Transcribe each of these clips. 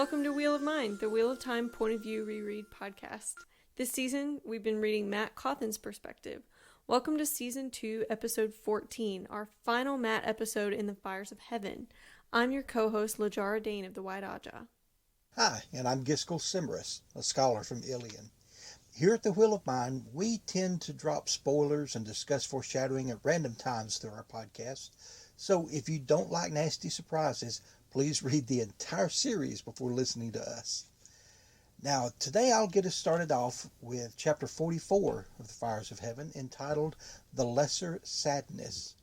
Welcome to Wheel of Mind, the Wheel of Time point of view reread podcast. This season, we've been reading Matt Cauthon's perspective. Welcome to Season 2, Episode 14, our final Matt episode in the Fires of Heaven. I'm your co-host, Lajara Dane of the White Aja. Hi, and I'm Giskel Simris, a scholar from Ilion. Here at the Wheel of Mind, we tend to drop spoilers and discuss foreshadowing at random times through our podcast. So if you don't like nasty surprises, please read the entire series before listening to us. Now, today I'll get us started off with Chapter 44 of the Fires of Heaven, entitled The Lesser Sadness.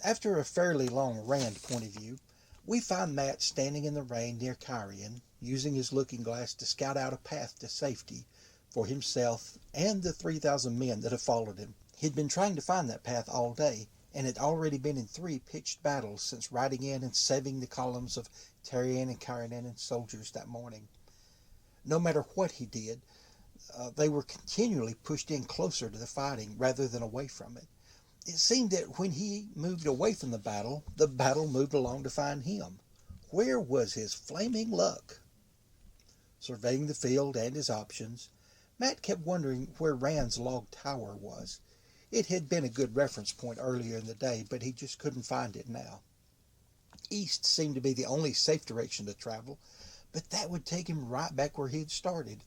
After a fairly long Rand point of view, we find Matt standing in the rain near Kyrian, using his looking glass to scout out a path to safety for himself and the 3,000 men that have followed him. He'd been trying to find that path all day, and had already been in 3 pitched battles since riding in and saving the columns of Tarian and Kyrian soldiers that morning. No matter what he did, they were continually pushed in closer to the fighting rather than away from it. It seemed that when he moved away from the battle moved along to find him. Where was his flaming luck? Surveying the field and his options, Matt kept wondering where Rand's log tower was. It had been a good reference point earlier in the day, but he just couldn't find it now. East seemed to be the only safe direction to travel, but that would take him right back where he had started,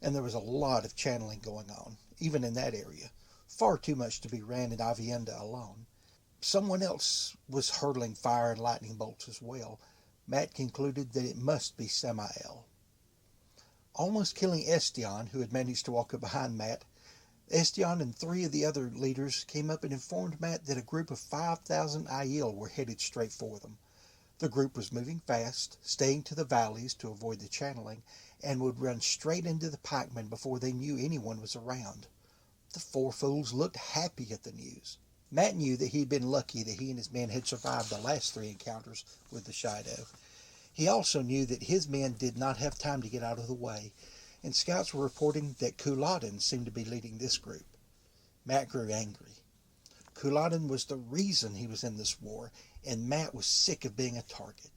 and there was a lot of channeling going on, even in that area. Far too much to be Rand and Avienda alone. Someone else was hurling fire and lightning bolts as well. Matt concluded that it must be Ishamael. Almost killing Estion, who had managed to walk up behind Matt, Estion and 3 of the other leaders came up and informed Matt that a group of 5,000 Aiel were headed straight for them. The group was moving fast, staying to the valleys to avoid the channeling, and would run straight into the pikemen before they knew anyone was around. The 4 fools looked happy at the news. Matt knew that he'd been lucky that he and his men had survived the last 3 encounters with the Shadow. He also knew that his men did not have time to get out of the way, and scouts were reporting that Couladin seemed to be leading this group. Matt grew angry. Couladin was the reason he was in this war, and Matt was sick of being a target.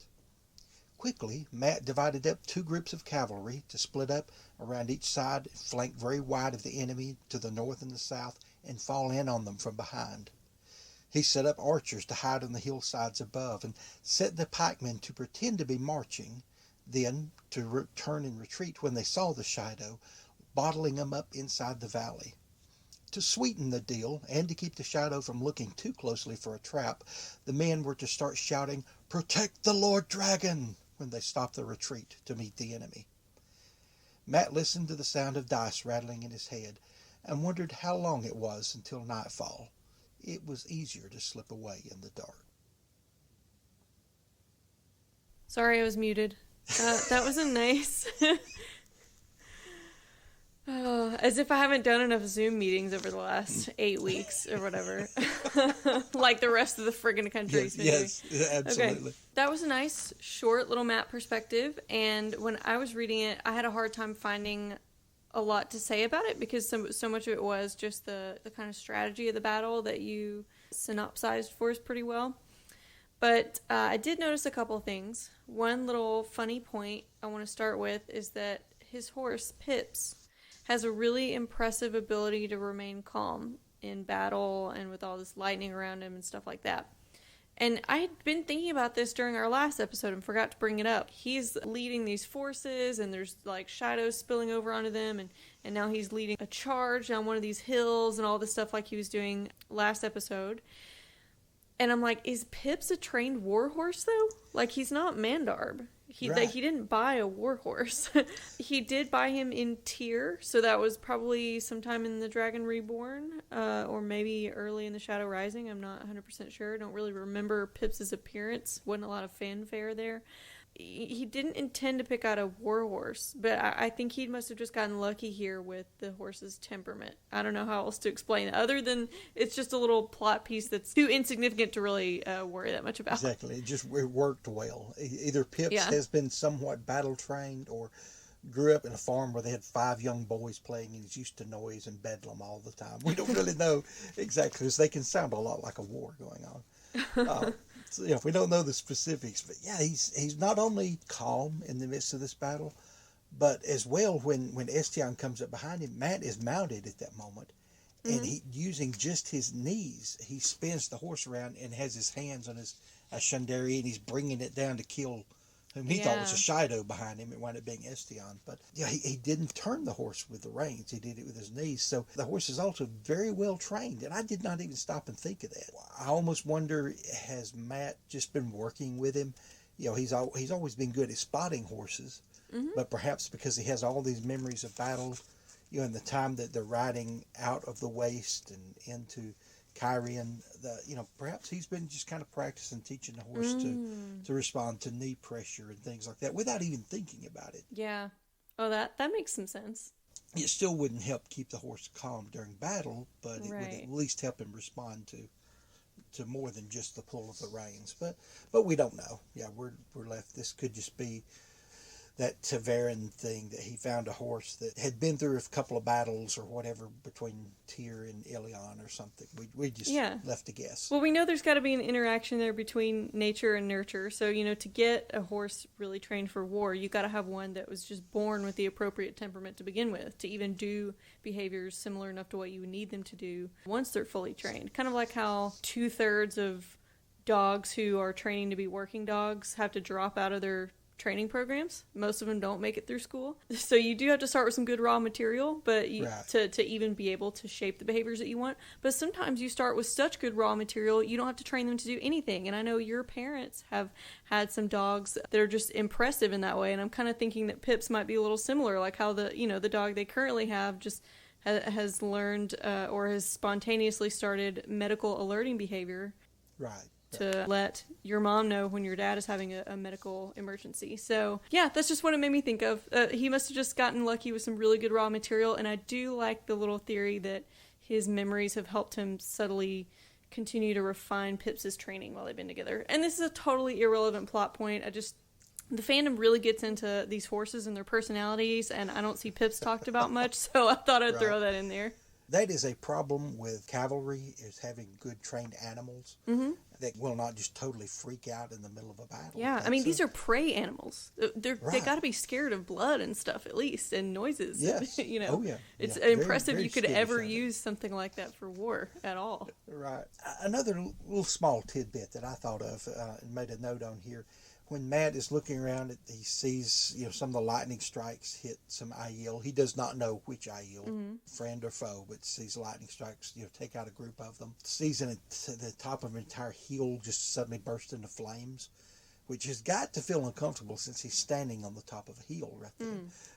Quickly, Matt divided up 2 groups of cavalry to split up around each side, flank very wide of the enemy to the north and the south, and fall in on them from behind. He set up archers to hide on the hillsides above, and set the pikemen to pretend to be marching, then to turn and retreat when they saw the Shadow, bottling them up inside the valley. To sweeten the deal, and to keep the Shadow from looking too closely for a trap, the men were to start shouting, "Protect the Lord Dragon!" when they stopped the retreat to meet the enemy. Matt listened to the sound of dice rattling in his head, and wondered how long it was until nightfall. It was easier to slip away in the dark. Sorry I was muted. That wasn't nice. Oh, as if I haven't done enough Zoom meetings over the last 8 weeks or whatever. Like the rest of the friggin' country's been doing. Yes, absolutely. Okay. That was a nice, short little Matt perspective. And when I was reading it, I had a hard time finding a lot to say about it because so much of it was just the kind of strategy of the battle that you synopsized for us pretty well. But I did notice a couple things. One little funny point I want to start with is that his horse, Pips, has a really impressive ability to remain calm in battle and with all this lightning around him and stuff like that. And I had been thinking about this during our last episode and forgot to bring it up. He's leading these forces and there's like shadows spilling over onto them and now he's leading a charge down one of these hills and all this stuff like he was doing last episode. And I'm like, is Pips a trained war horse, though? Like, he's not Mandarb. Right. He didn't buy a war horse. He did buy him in Tyr, so that was probably sometime in the Dragon Reborn, or maybe early in the Shadow Rising. I'm not 100% sure. I don't really remember Pips' appearance. Wasn't a lot of fanfare there. He didn't intend to pick out a war horse, but I think he must have just gotten lucky here with the horse's temperament. I don't know how else to explain it, other than it's just a little plot piece that's too insignificant to really worry that much about. Exactly. It worked well. Either Pips has been somewhat battle-trained or grew up in a farm where they had 5 young boys playing and he's used to noise and bedlam all the time. We don't really know exactly, because they can sound a lot like a war going on. So, you know, we don't know the specifics, but yeah, he's not only calm in the midst of this battle, but as well when Estion comes up behind him, Matt is mounted at that moment, and he using just his knees, he spins the horse around and has his hands on his Ashandarei, and he's bringing it down to kill whom he thought was a Shido behind him. It wound up being Estion. But yeah, he didn't turn the horse with the reins. He did it with his knees. So the horse is also very well trained. And I did not even stop and think of that. I almost wonder, has Matt just been working with him? You know, he's always been good at spotting horses. But perhaps because he has all these memories of battle, you know, in the time that they're riding out of the waste and into Kyrian, perhaps he's been just kind of practicing teaching the horse to respond to knee pressure and things like that without even thinking about it. Yeah. Oh, that makes some sense. It still wouldn't help keep the horse calm during battle, but it would at least help him respond to more than just the pull of the reins. But we don't know. Yeah, we're left. This could just be that Taverin thing, that he found a horse that had been through a couple of battles or whatever between Tyr and Ilion or something. We just left to guess. Well, we know there's got to be an interaction there between nature and nurture. So, you know, to get a horse really trained for war, you got to have one that was just born with the appropriate temperament to begin with, to even do behaviors similar enough to what you would need them to do once they're fully trained. Kind of like how 2/3 of dogs who are training to be working dogs have to drop out of their training programs. Most of them don't make it through school. So you do have to start with some good raw material, but to even be able to shape the behaviors that you want. But sometimes you start with such good raw material, you don't have to train them to do anything. And I know your parents have had some dogs that are just impressive in that way. And I'm kind of thinking that Pip's might be a little similar, like how the dog they currently have just has learned or has spontaneously started medical alerting behavior. Right. To let your mom know when your dad is having a medical emergency. So, yeah, that's just what it made me think of. He must have just gotten lucky with some really good raw material, and I do like the little theory that his memories have helped him subtly continue to refine Pip's training while they've been together. And this is a totally irrelevant plot point. The fandom really gets into these horses and their personalities, and I don't see Pip's talked about much, so I thought I'd throw that in there. That is a problem with cavalry, is having good trained animals that will not just totally freak out in the middle of a battle. Yeah, I mean, these are prey animals. They got to be scared of blood and stuff, at least, and noises. Yes. You know, oh, yeah. It's very, impressive very you could ever use something like that for war at all. Right. Another little small tidbit that I thought of and made a note on here. When Matt is looking around, he sees some of the lightning strikes hit some Aiel. He does not know which Aiel, friend or foe, but sees lightning strikes take out a group of them. Sees the top of an entire hill just suddenly burst into flames, which has got to feel uncomfortable since he's standing on the top of a hill right there.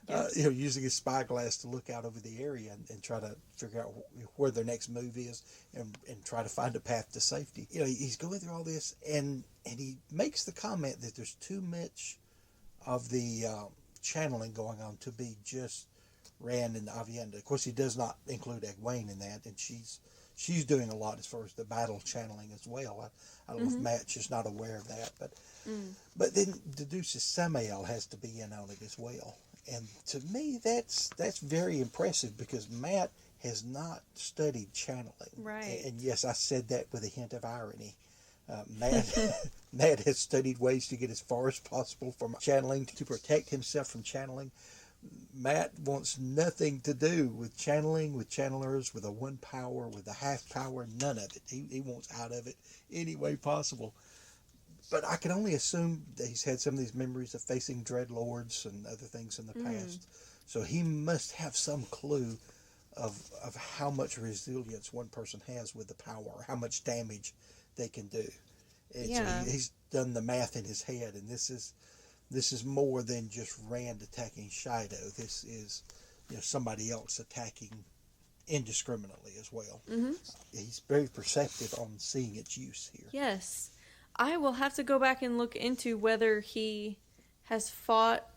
Yes. Using his spyglass to look out over the area and try to figure out where their next move is and try to find a path to safety. He's going through all this, and he makes the comment that there's too much of the channeling going on to be just Rand and Avienda. Of course, he does not include Egwene in that, and she's doing a lot as far as the battle channeling as well. I don't know if Matt's just not aware of that, but then deduces Ishamael has to be in on it as well. And to me, that's very impressive, because Matt has not studied channeling. Right. And yes, I said that with a hint of irony. Matt has studied ways to get as far as possible from channeling to protect himself from channeling. Matt wants nothing to do with channeling, with channelers, with a 1 power, with a half power, none of it. He wants out of it any way possible. But I can only assume that he's had some of these memories of facing dreadlords and other things in the past. So he must have some clue of how much resilience one person has with the power, or how much damage they can do. And so he's done the math in his head, and this is more than just Rand attacking Shido. This is somebody else attacking indiscriminately as well. He's very perceptive on seeing its use here. Yes. I will have to go back and look into whether he has fought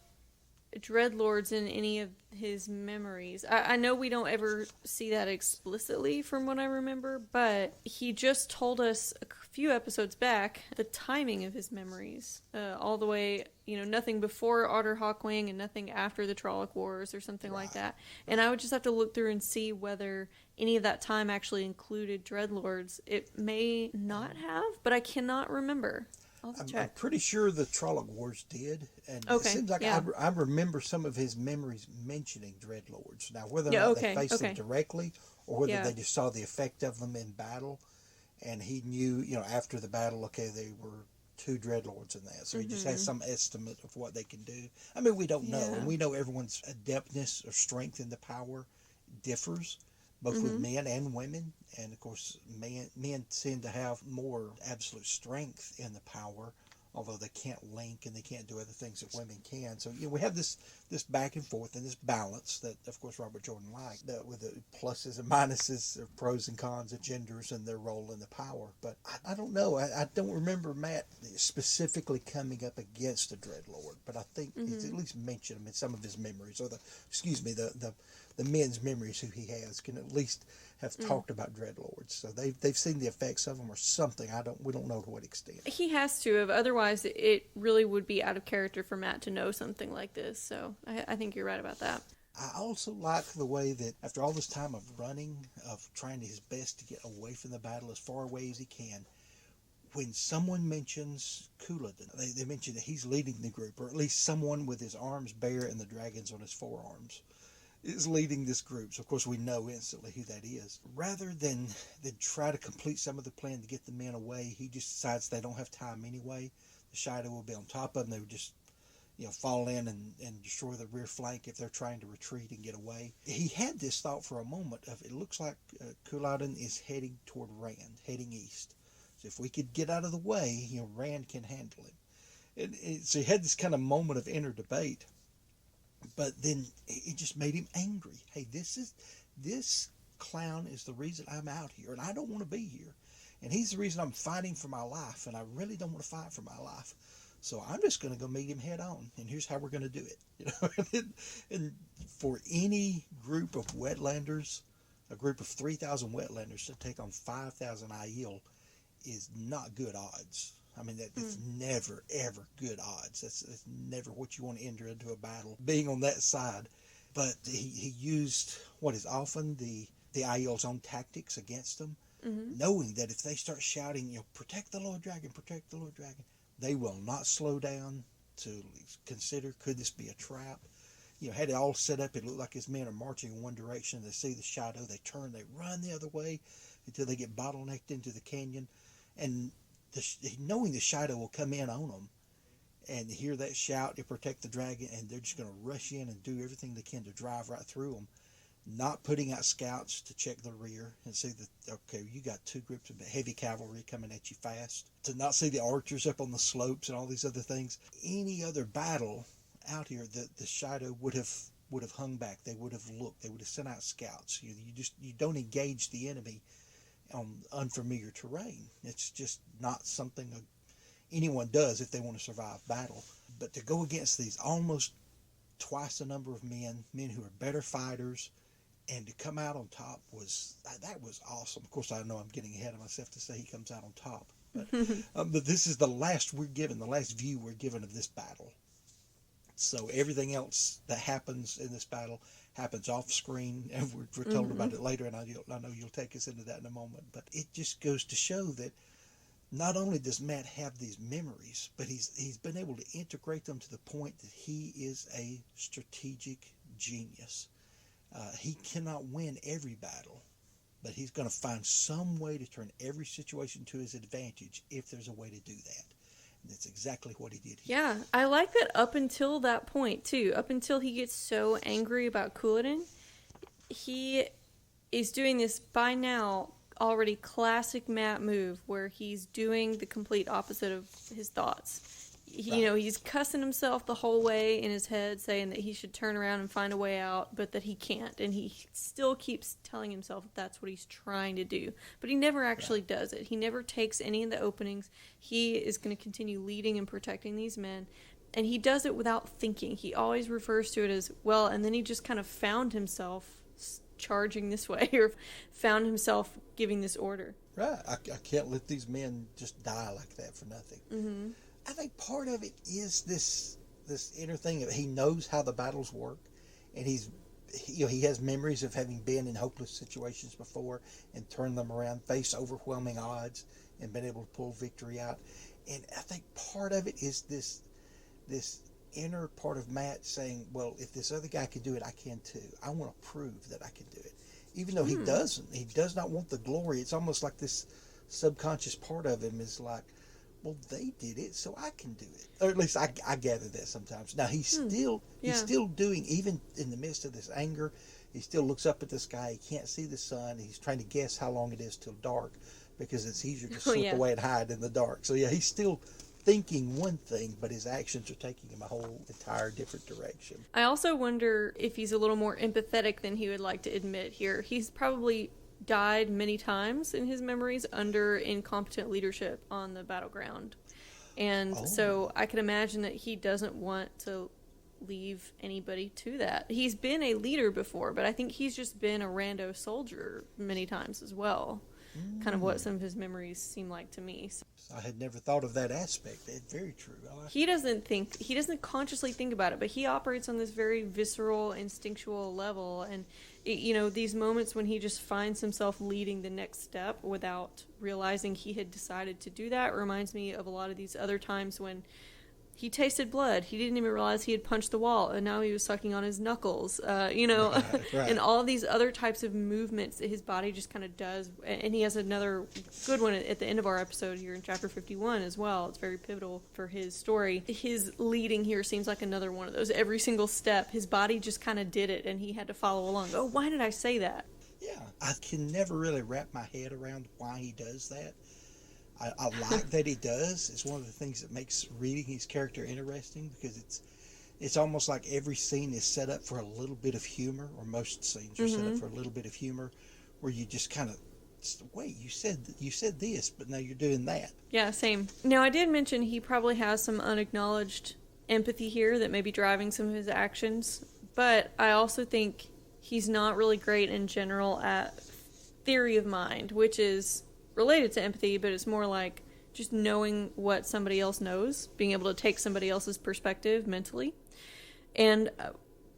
dreadlords in any of his memories. I know we don't ever see that explicitly from what I remember, but he just told us a few episodes back, the timing of his memories, all the way, nothing before Otter Hawkwing and nothing after the Trolloc Wars or something like that. And I would just have to look through and see whether any of that time actually included Dreadlords. It may not have, but I cannot remember. I'm pretty sure the Trolloc Wars did, and it seems like I remember some of his memories mentioning Dreadlords. Now, whether or not they faced them directly, or whether they just saw the effect of them in battle, and he knew, after the battle, okay, they were 2 Dreadlords in that, so he just has some estimate of what they can do. I mean, we don't know, and we know everyone's adeptness or strength in the power differs, both with men and women, and of course men tend to have more absolute strength in the power, although they can't link and they can't do other things that women can. So we have this back and forth and this balance that of course Robert Jordan liked, with the pluses and minuses, or pros and cons of genders and their role in the power. But I don't know, I don't remember Matt specifically coming up against a Dreadlord, but I think he's at least mentioned them in some of his memories, or the men's memories who he has can at least have talked about Dreadlords. So they've seen the effects of them or something. We don't know to what extent. He has to have, otherwise it really would be out of character for Matt to know something like this. So I think you're right about that. I also like the way that after all this time of running, of trying his best to get away from the battle as far away as he can, when someone mentions Couladin, they mention that he's leading the group, or at least someone with his arms bare and the dragons on his forearms is leading this group. So of course we know instantly who that is. Rather than try to complete some of the plan to get the men away, he just decides they don't have time anyway. The Shadow will be on top of them. They would just fall in and destroy the rear flank if they're trying to retreat and get away. He had this thought for a moment of, it looks like Couladin is heading toward Rand, heading east. So if we could get out of the way, Rand can handle him. So he had this kind of moment of inner debate. But then it just made him angry. Hey, this clown is the reason I'm out here, and I don't want to be here. And he's the reason I'm fighting for my life, and I really don't want to fight for my life. So I'm just going to go meet him head on, and here's how we're going to do it. And for any group of wetlanders, a group of 3,000 wetlanders to take on 5,000 Aiel is not good odds. I mean, that's never, ever good odds. That's never what you want to enter into a battle, being on that side. But he used what is often the Aiel's own tactics against them, knowing that if they start shouting, protect the Lord Dragon, protect the Lord Dragon, they will not slow down to consider, could this be a trap? Had it all set up, it looked like his men are marching in one direction. They see the Shadow, they turn, they run the other way until they get bottlenecked into the canyon. And knowing the Shadow will come in on them and hear that shout to protect the dragon, and they're just going to rush in and do everything they can to drive right through them, not putting out scouts to check the rear and see that, okay, you got 2 groups of heavy cavalry coming at you fast, to not see the archers up on the slopes and all these other things. Any other battle out here, the Shadow would have hung back. They would have looked. They would have sent out scouts. You don't engage the enemy on unfamiliar terrain. It's just not something anyone does if they want to survive battle. But to go against these almost twice the number of men who are better fighters, and to come out on top was awesome. Of course, I know I'm getting ahead of myself to say he comes out on top, but this is the last view we're given of this battle. So everything else that happens in this battle happens off screen, and we're told about it later, and I know you'll take us into that in a moment. But it just goes to show that not only does Matt have these memories, but he's been able to integrate them to the point that he is a strategic genius. He cannot win every battle, but he's going to find some way to turn every situation to his advantage if there's a way to do that. That's exactly what he did here. Yeah, I like that up until that point, too. Up until he gets so angry about Couladin, he is doing this, by now, already classic Matt move, where he's doing the complete opposite of his thoughts. He's cussing himself the whole way in his head, saying that he should turn around and find a way out, but that he can't. And he still keeps telling himself that that's what he's trying to do. But he never actually does it. He never takes any of the openings. He is going to continue leading and protecting these men. And he does it without thinking. He always refers to it as, well, and then he just kind of found himself charging this way, or found himself giving this order. Right. I can't let these men just die like that for nothing. Mm-hmm. I think part of it is this inner thing of he knows how the battles work, and he has memories of having been in hopeless situations before and turned them around, faced overwhelming odds, and been able to pull victory out. And I think part of it is this inner part of Matt saying, well, if this other guy can do it, I can too. I want to prove that I can do it. Even though he doesn't. He does not want the glory. It's almost like this subconscious part of him is like, well, they did it, so I can do it. Or at least I gather that sometimes. Now, he's still doing, even in the midst of this anger, he still looks up at the sky. He can't see the sun. He's trying to guess how long it is till dark because it's easier to slip away and hide in the dark. So, yeah, he's still thinking one thing, but his actions are taking him a whole entire different direction. I also wonder if he's a little more empathetic than he would like to admit here. He's probably died many times in his memories under incompetent leadership on the battleground. And so I can imagine that he doesn't want to leave anybody to that. He's been a leader before, but I think he's just been a rando soldier many times as well. Kind of what some of his memories seem like to me. So I had never thought of that aspect. It's very true. he doesn't consciously think about it, but he operates on this very visceral, instinctual level. And, these moments when he just finds himself leading the next step without realizing he had decided to do that reminds me of a lot of these other times when he tasted blood. He didn't even realize he had punched the wall, and now he was sucking on his knuckles, right. And all these other types of movements that his body just kind of does. And he has another good one at the end of our episode here in chapter 51 as well. It's very pivotal for his story. His leading here seems like another one of those. Every single step, his body just kind of did it, and he had to follow along. Oh, why did I say that? Yeah, I can never really wrap my head around why he does that. I like that he does. It's one of the things that makes reading his character interesting because it's almost like every scene is set up for a little bit of humor, or most scenes are set up for a little bit of humor, where you just kind of, wait, you said this, but now you're doing that. Yeah, same. Now, I did mention he probably has some unacknowledged empathy here that may be driving some of his actions, but I also think he's not really great in general at theory of mind, which is related to empathy, but it's more like just knowing what somebody else knows, being able to take somebody else's perspective mentally. And,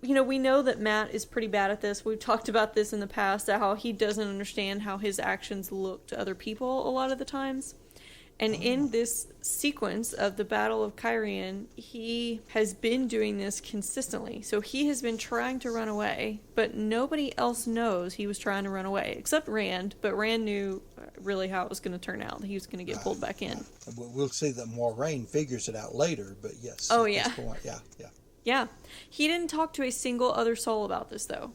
we know that Matt is pretty bad at this. We've talked about this in the past, how he doesn't understand how his actions look to other people a lot of the times. And in this sequence of the Battle of Cairhien, he has been doing this consistently. So he has been trying to run away, but nobody else knows he was trying to run away, except Rand. But Rand knew really how it was going to turn out. He was going to get pulled back in. We'll see that Moiraine figures it out later, but yes. Oh, yeah. This point, yeah. Yeah. He didn't talk to a single other soul about this, though.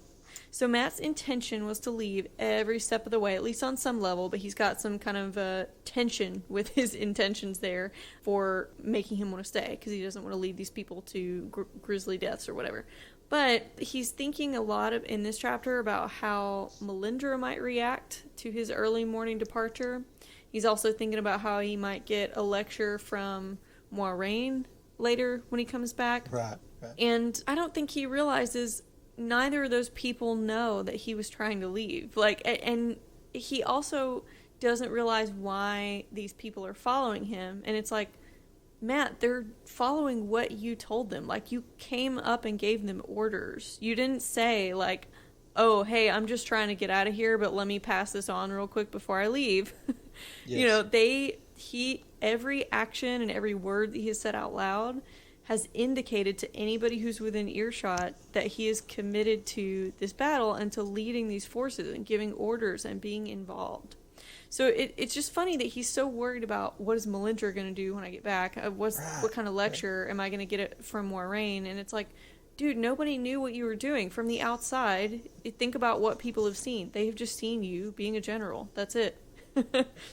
So Matt's intention was to leave every step of the way, at least on some level, but he's got some kind of tension with his intentions there for making him want to stay, because he doesn't want to lead these people to grisly deaths or whatever. But he's thinking a lot in this chapter about how Melindra might react to his early morning departure. He's also thinking about how he might get a lecture from Moiraine later when he comes back. Right. And I don't think he realizes neither of those people know that he was trying to leave. And he also doesn't realize why these people are following him. And it's like, Matt, they're following what you told them. Like, you came up and gave them orders. You didn't say, like, oh, hey, I'm just trying to get out of here, but let me pass this on real quick before I leave. Yes. Every action and every word that he has said out loud has indicated to anybody who's within earshot that he is committed to this battle and to leading these forces and giving orders and being involved. So it's just funny that he's so worried about what is Melindra going to do when I get back? What kind of lecture am I going to get it from Moiraine? And it's like, dude, nobody knew what you were doing from the outside. Think about what people have seen. They have just seen you being a general. That's it.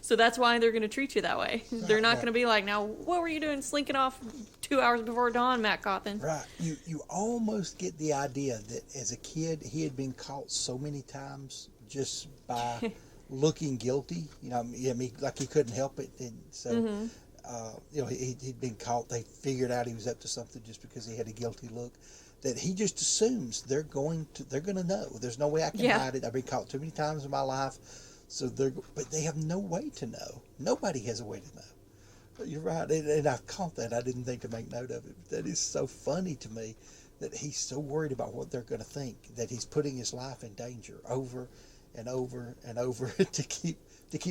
So that's why they're going to treat you that way. They're not going to be like, now, what were you doing slinking off 2 hours before dawn, Matt Cauthon? Right. You almost get the idea that as a kid, he had been caught so many times just by looking guilty. Like he couldn't help it. And so, he'd been caught. They figured out he was up to something just because he had a guilty look. That he just assumes they're going to know. There's no way I can hide it. I've been caught too many times in my life. So but they have no way to know. Nobody has a way to know. You're right, and I've caught that. I didn't think to make note of it. But that is so funny to me that he's so worried about what they're going to think that he's putting his life in danger over and over and over to keep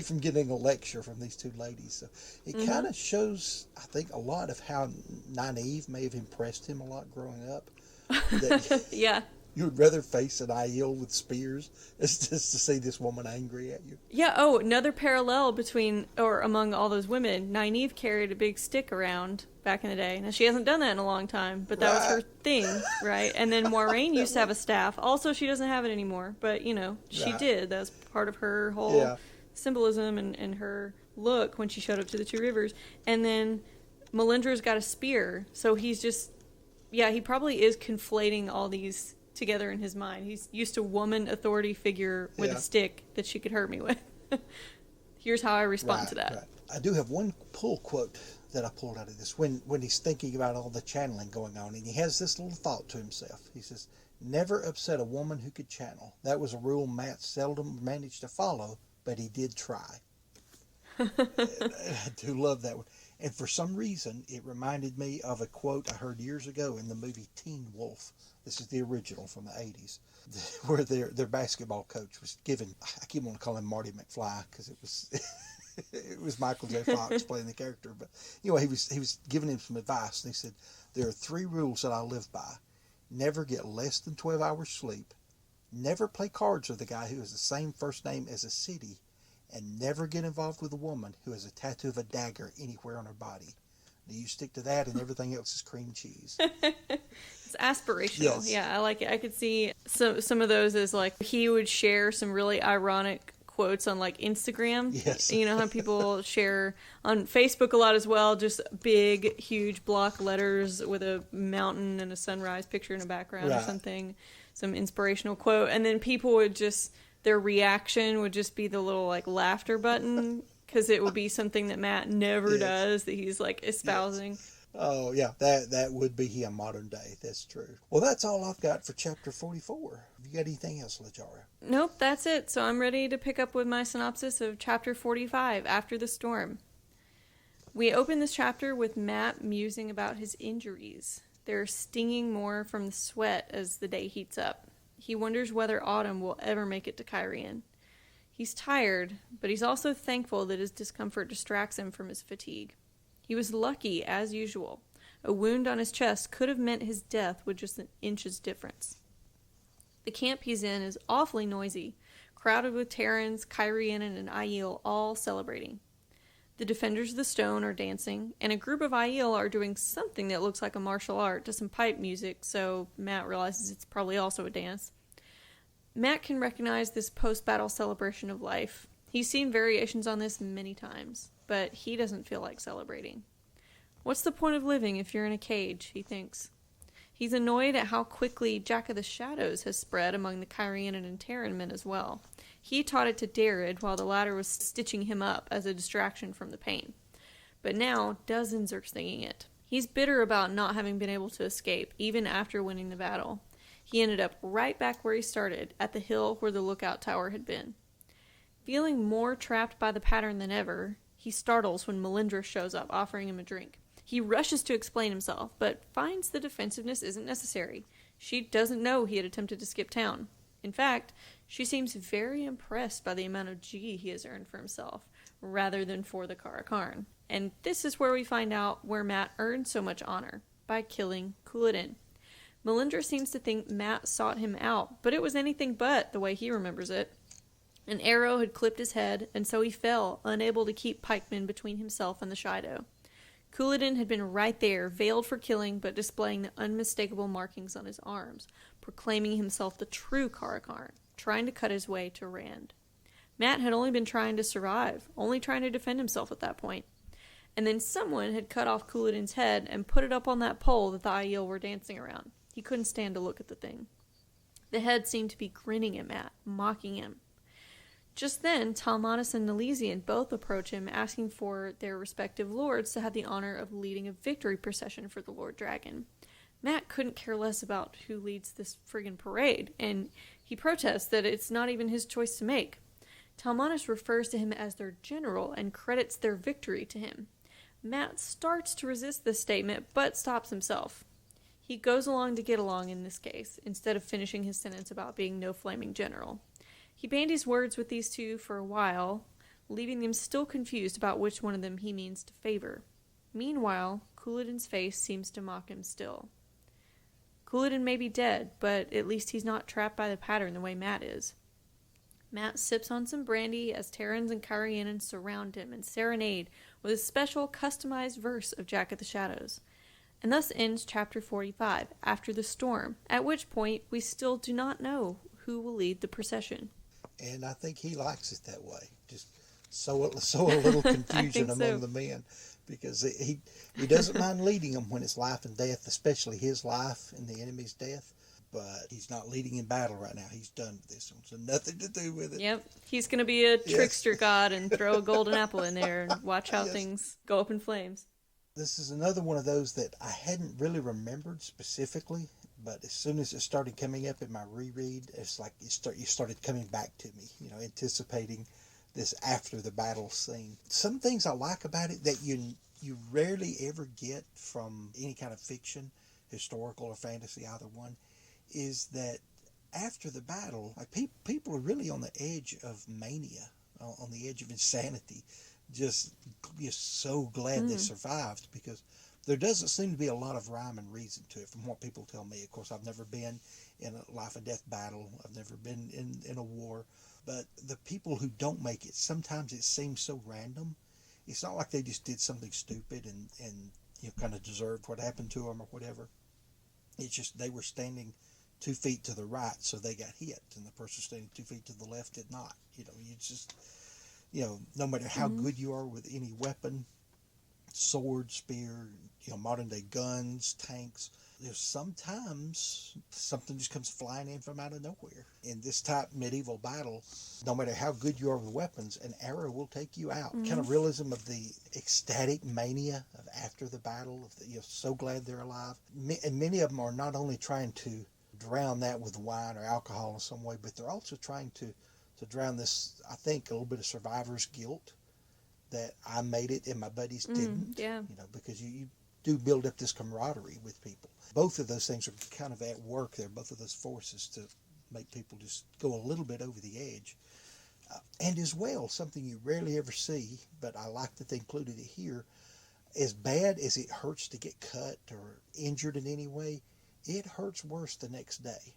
from getting a lecture from these two ladies. So it kind of shows, I think, a lot of how Nynaeve may have impressed him a lot growing up. That Yeah. You would rather face an Aiel with spears as just to see this woman angry at you. Yeah, oh, another parallel among all those women. Nynaeve carried a big stick around back in the day. Now, she hasn't done that in a long time, but that was her thing, right? And then Moiraine used to have a staff. Also, she doesn't have it anymore, but, she did. That was part of her whole symbolism and her look when she showed up to the Two Rivers. And then Melindra's got a spear, so he's just, he probably is conflating all these together in his mind. He's used to woman authority figure with a stick that she could hurt me with. Here's how I respond to that. Right. I do have one pull quote that I pulled out of this when he's thinking about all the channeling going on, and he has this little thought to himself. He says, "Never upset a woman who could channel. That was a rule Matt seldom managed to follow, but he did try." I do love that one. And for some reason, it reminded me of a quote I heard years ago in the movie Teen Wolf. This is the original from the 80s, where their basketball coach was given, I keep wanting to call him Marty McFly, because it was Michael J. Fox playing the character. But anyway, he was giving him some advice, and he said, "There are 3 rules that I live by. Never get less than 12 hours sleep, never play cards with a guy who has the same first name as a city, and never get involved with a woman who has a tattoo of a dagger anywhere on her body. Do you stick to that, and everything else is cream cheese?" It's aspirational. Yes. Yeah, I like it. I could see some of those as like he would share some really ironic quotes on like Instagram. Yes. You know how people share on Facebook a lot as well, just big, huge block letters with a mountain and a sunrise picture in the background or something, some inspirational quote. And then people would just, their reaction would just be the little like laughter button, because it would be something that Matt never does, that he's like espousing. Yes. Oh, yeah, that would be him modern day. That's true. Well, that's all I've got for chapter 44. Have you got anything else, LaJara? Nope, that's it. So I'm ready to pick up with my synopsis of chapter 45, After the Storm. We open this chapter with Matt musing about his injuries. They're stinging more from the sweat as the day heats up. He wonders whether Autumn will ever make it to Cairhien. He's tired, but he's also thankful that his discomfort distracts him from his fatigue. He was lucky, as usual. A wound on his chest could have meant his death with just an inch's difference. The camp he's in is awfully noisy, crowded with Terrans, Cairhien, and Aiel all celebrating. The defenders of the stone are dancing, and a group of Aiel are doing something that looks like a martial art to some pipe music, so Matt realizes it's probably also a dance. Matt can recognize this post-battle celebration of life. He's seen variations on this many times, but he doesn't feel like celebrating. What's the point of living if you're in a cage, he thinks. He's annoyed at how quickly Jack of the Shadows has spread among the Cairhien and Terran men as well. He taught it to Darad while the latter was stitching him up as a distraction from the pain. But now, dozens are singing it. He's bitter about not having been able to escape, even after winning the battle. He ended up right back where he started, at the hill where the lookout tower had been. Feeling more trapped by the pattern than ever, he startles when Melindra shows up, offering him a drink. He rushes to explain himself, but finds the defensiveness isn't necessary. She doesn't know he had attempted to skip town. In fact, she seems very impressed by the amount of G he has earned for himself, rather than for the Cauthon. And this is where we find out where Matt earned so much honor, by killing Couladin. Melindra seems to think Matt sought him out, but it was anything but the way he remembers it. An arrow had clipped his head, and so he fell, unable to keep pikemen between himself and the Shido. Couladin had been right there, veiled for killing, but displaying the unmistakable markings on his arms, proclaiming himself the true Cauthon, trying to cut his way to Rand. Matt had only been trying to survive, only trying to defend himself at that point. And then someone had cut off Couladin's head and put it up on that pole that the Aiel were dancing around. He couldn't stand to look at the thing. The head seemed to be grinning at Matt, mocking him. Just then, Talmanis and Nelesian both approach him, asking for their respective lords to have the honor of leading a victory procession for the Lord Dragon. Matt couldn't care less about who leads this friggin' parade, and he protests that it's not even his choice to make. Talmanis refers to him as their general and credits their victory to him. Matt starts to resist this statement, but stops himself. He goes along to get along in this case, instead of finishing his sentence about being no flaming general. He bandies words with these two for a while, leaving them still confused about which one of them he means to favor. Meanwhile, Couladin's face seems to mock him still. Couladin may be dead, but at least he's not trapped by the pattern the way Matt is. Matt sips on some brandy as Terrans and Carianans surround him and serenade with a special customized verse of Jack of the Shadows. And thus ends chapter 45, After the Storm, at which point we still do not know who will lead the procession. And I think he likes it that way. Just sow a little confusion among the men, because he doesn't mind leading them when it's life and death, especially his life and the enemy's death. But he's not leading in battle right now. He's done with this one, so nothing to do with it. Yep, he's going to be a trickster god and throw a golden apple in there and watch how things go up in flames. This is another one of those that I hadn't really remembered specifically, but as soon as it started coming up in my reread, it's like it started coming back to me, anticipating this after the battle scene. Some things I like about it that you rarely ever get from any kind of fiction, historical or fantasy, either one, is that after the battle, like people are really on the edge of mania, on the edge of insanity, just so glad they survived, because there doesn't seem to be a lot of rhyme and reason to it from what people tell me. Of course, I've never been in a life and death battle. I've never been in a war. But the people who don't make it, sometimes it seems so random. It's not like they just did something stupid and kind of deserved what happened to them or whatever. It's just they were standing 2 feet to the right, so they got hit, and the person standing 2 feet to the left did not. No matter how good you are with any weapon, sword, spear, modern day guns, tanks, there's sometimes something just comes flying in from out of nowhere. In this type medieval battle, no matter how good you are with weapons, an arrow will take you out. Kind of realism of the ecstatic mania of after the battle, of so glad they're alive. And many of them are not only trying to drown that with wine or alcohol in some way, but they're also trying to drown this, I think, a little bit of survivor's guilt that I made it and my buddies didn't. Yeah. Because you do build up this camaraderie with people. Both of those things are kind of at work there, both of those forces, to make people just go a little bit over the edge. And as well, something you rarely ever see, but I like that they included it here, as bad as it hurts to get cut or injured in any way, it hurts worse the next day.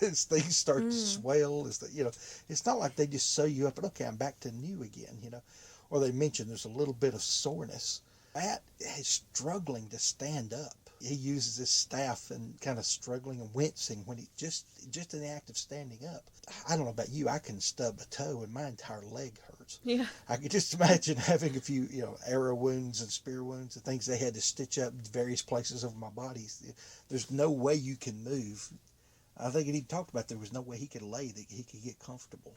As things start to swell, it's not like they just sew you up and okay, I'm back to new again, Or they mention there's a little bit of soreness. Matt is struggling to stand up. He uses his staff and kind of struggling and wincing when he just in the act of standing up. I don't know about you, I can stub a toe and my entire leg hurts. Yeah. I could just imagine having a few, arrow wounds and spear wounds and things they had to stitch up various places of my body. There's no way you can move. I think he talked about there was no way he could lay, that he could get comfortable.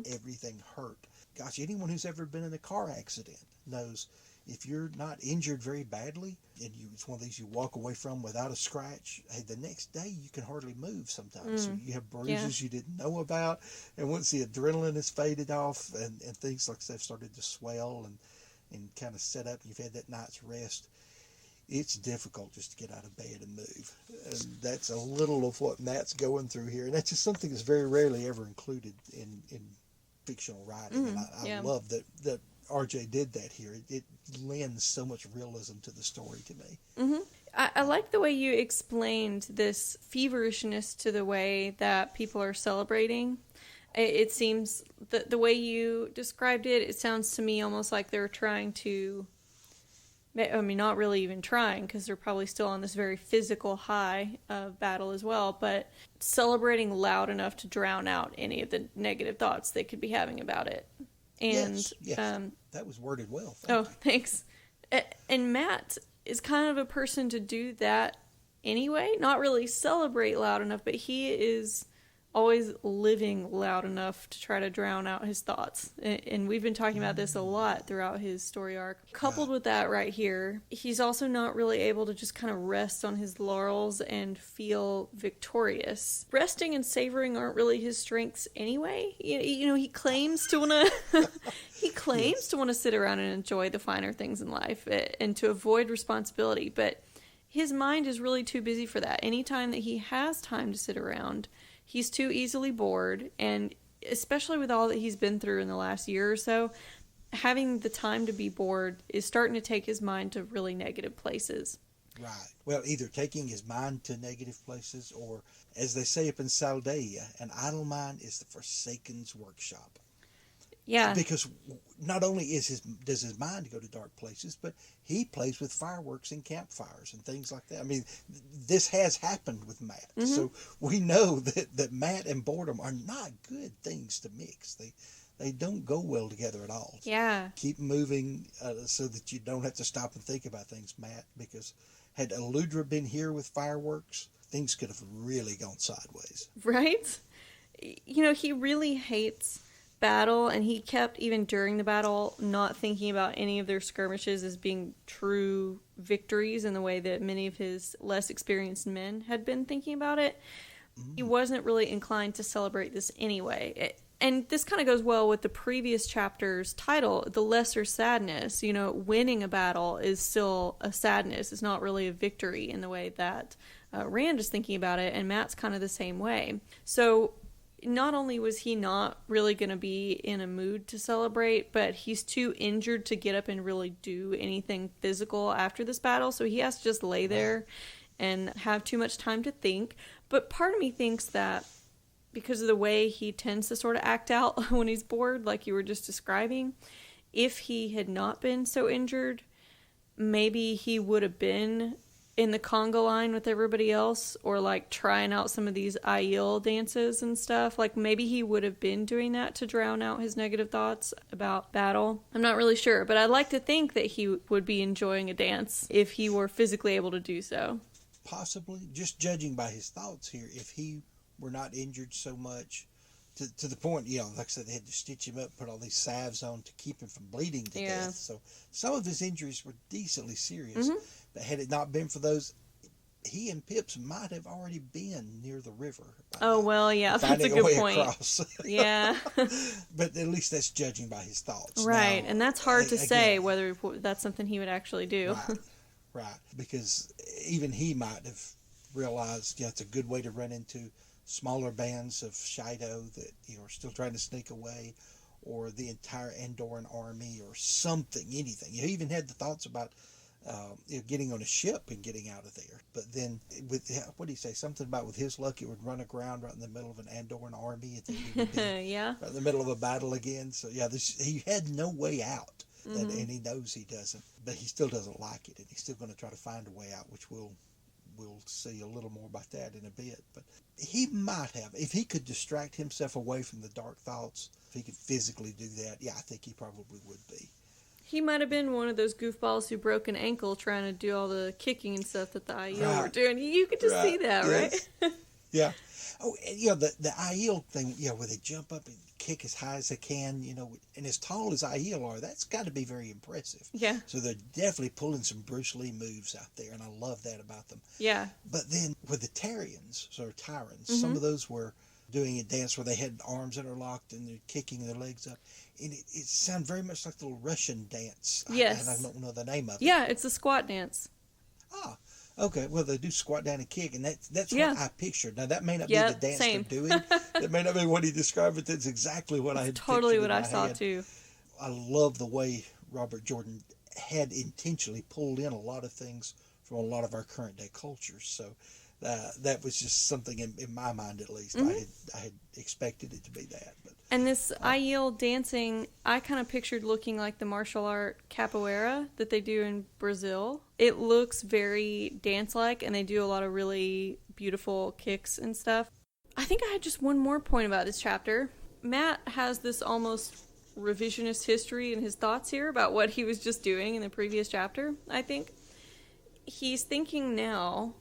Everything hurt. Gosh, anyone who's ever been in a car accident knows if you're not injured very badly, and it's one of these you walk away from without a scratch, hey, the next day you can hardly move sometimes. So you have bruises you didn't know about, and once the adrenaline has faded off and things like that started to swell and kind of set up, and you've had that night's rest, it's difficult just to get out of bed and move. And that's a little of what Matt's going through here. And that's just something that's very rarely ever included in fictional writing. And I love that RJ did that here. It lends so much realism to the story to me. I like the way you explained this feverishness to the way that people are celebrating. It seems that the way you described it sounds to me almost like they're trying to... I mean, not really even trying, because they're probably still on this very physical high of battle as well, but celebrating loud enough to drown out any of the negative thoughts they could be having about it. And yes. That was worded well. Thanks. And Matt is kind of a person to do that anyway, not really celebrate loud enough, but he is always living loud enough to try to drown out his thoughts. And we've been talking about this a lot throughout his story arc. Coupled with that right here, he's also not really able to just kind of rest on his laurels and feel victorious. Resting and savoring aren't really his strengths anyway. You know, he claims to want to to want to sit around and enjoy the finer things in life and to avoid responsibility, but his mind is really too busy for that. Anytime that he has time to sit around, he's too easily bored, and especially with all that he's been through in the last year or so, having the time to be bored is starting to take his mind to really negative places. Right. Well, either taking his mind to negative places, or, as they say up in Chaldea, an idle mind is the forsaken's workshop. Yeah. Because not only does his mind go to dark places, but he plays with fireworks and campfires and things like that. I mean, this has happened with Matt. Mm-hmm. So we know that Matt and boredom are not good things to mix. They don't go well together at all. Yeah. Keep moving so that you don't have to stop and think about things, Matt, because had Eludra been here with fireworks, things could have really gone sideways. Right? You know, he really hates battle, and he kept, even during the battle, not thinking about any of their skirmishes as being true victories in the way that many of his less experienced men had been thinking about it. He wasn't really inclined to celebrate this anyway. And this kind of goes well with the previous chapter's title, The Lesser Sadness. You know, winning a battle is still a sadness. It's not really a victory in the way that Rand is thinking about it, and Matt's kind of the same way. So not only was he not really going to be in a mood to celebrate, but he's too injured to get up and really do anything physical after this battle, so he has to just lay there and have too much time to think. But part of me thinks that because of the way he tends to sort of act out when he's bored, like you were just describing, if he had not been so injured, maybe he would have been in the conga line with everybody else, or like trying out some of these Aiel dances and stuff. Like maybe he would have been doing that to drown out his negative thoughts about battle. I'm not really sure, but I'd like to think that he would be enjoying a dance if he were physically able to do so. Possibly, just judging by his thoughts here, if he were not injured so much to the point, you know, like I said, they had to stitch him up, put all these salves on to keep him from bleeding to death. So some of his injuries were decently serious. But had it not been for those, he and Pips might have already been near the river. Oh, well, yeah, that's a good point. Yeah. But at least that's judging by his thoughts. Right, now, and that's hard to say whether that's something he would actually do. Right, because even he might have realized, it's a good way to run into smaller bands of Shido that are still trying to sneak away, or the entire Andoran army, or something, anything. He even had the thoughts about getting on a ship and getting out of there. But then, what did he say? Something about with his luck, it would run aground right in the middle of an Andoran army, and then he would be right in the middle of a battle again. So he had no way out, and he knows he doesn't. But he still doesn't like it, and he's still going to try to find a way out, which we'll see a little more about that in a bit. But he might have, if he could distract himself away from the dark thoughts, if he could physically do that, I think he probably would be. He might have been one of those goofballs who broke an ankle trying to do all the kicking and stuff that the Aiel were doing. You could just see that, right? Yeah. Oh, the Aiel thing, where they jump up and kick as high as they can, and as tall as Aiel are, that's got to be very impressive. Yeah. So they're definitely pulling some Bruce Lee moves out there, and I love that about them. Yeah. But then with the Tarians, or Tyrans, some of those were doing a dance where they had arms interlocked and they're kicking their legs up. And it sounded very much like the little Russian dance. Yes. I don't know the name of it. Yeah, it's a squat dance. Ah, okay. Well, they do squat down and kick, and that's what I pictured. Now, that may not be the dance they're doing. That may not be what he described, but that's exactly what I had totally pictured what I saw, too. I love the way Robert Jordan had intentionally pulled in a lot of things from a lot of our current day cultures. So that was just something in my mind, at least. I had expected it to be that. But and this Aiel dancing, I kind of pictured looking like the martial art capoeira that they do in Brazil. It looks very dance-like, and they do a lot of really beautiful kicks and stuff. I think I had just one more point about this chapter. Matt has this almost revisionist history in his thoughts here about what he was just doing in the previous chapter, I think. He's thinking now,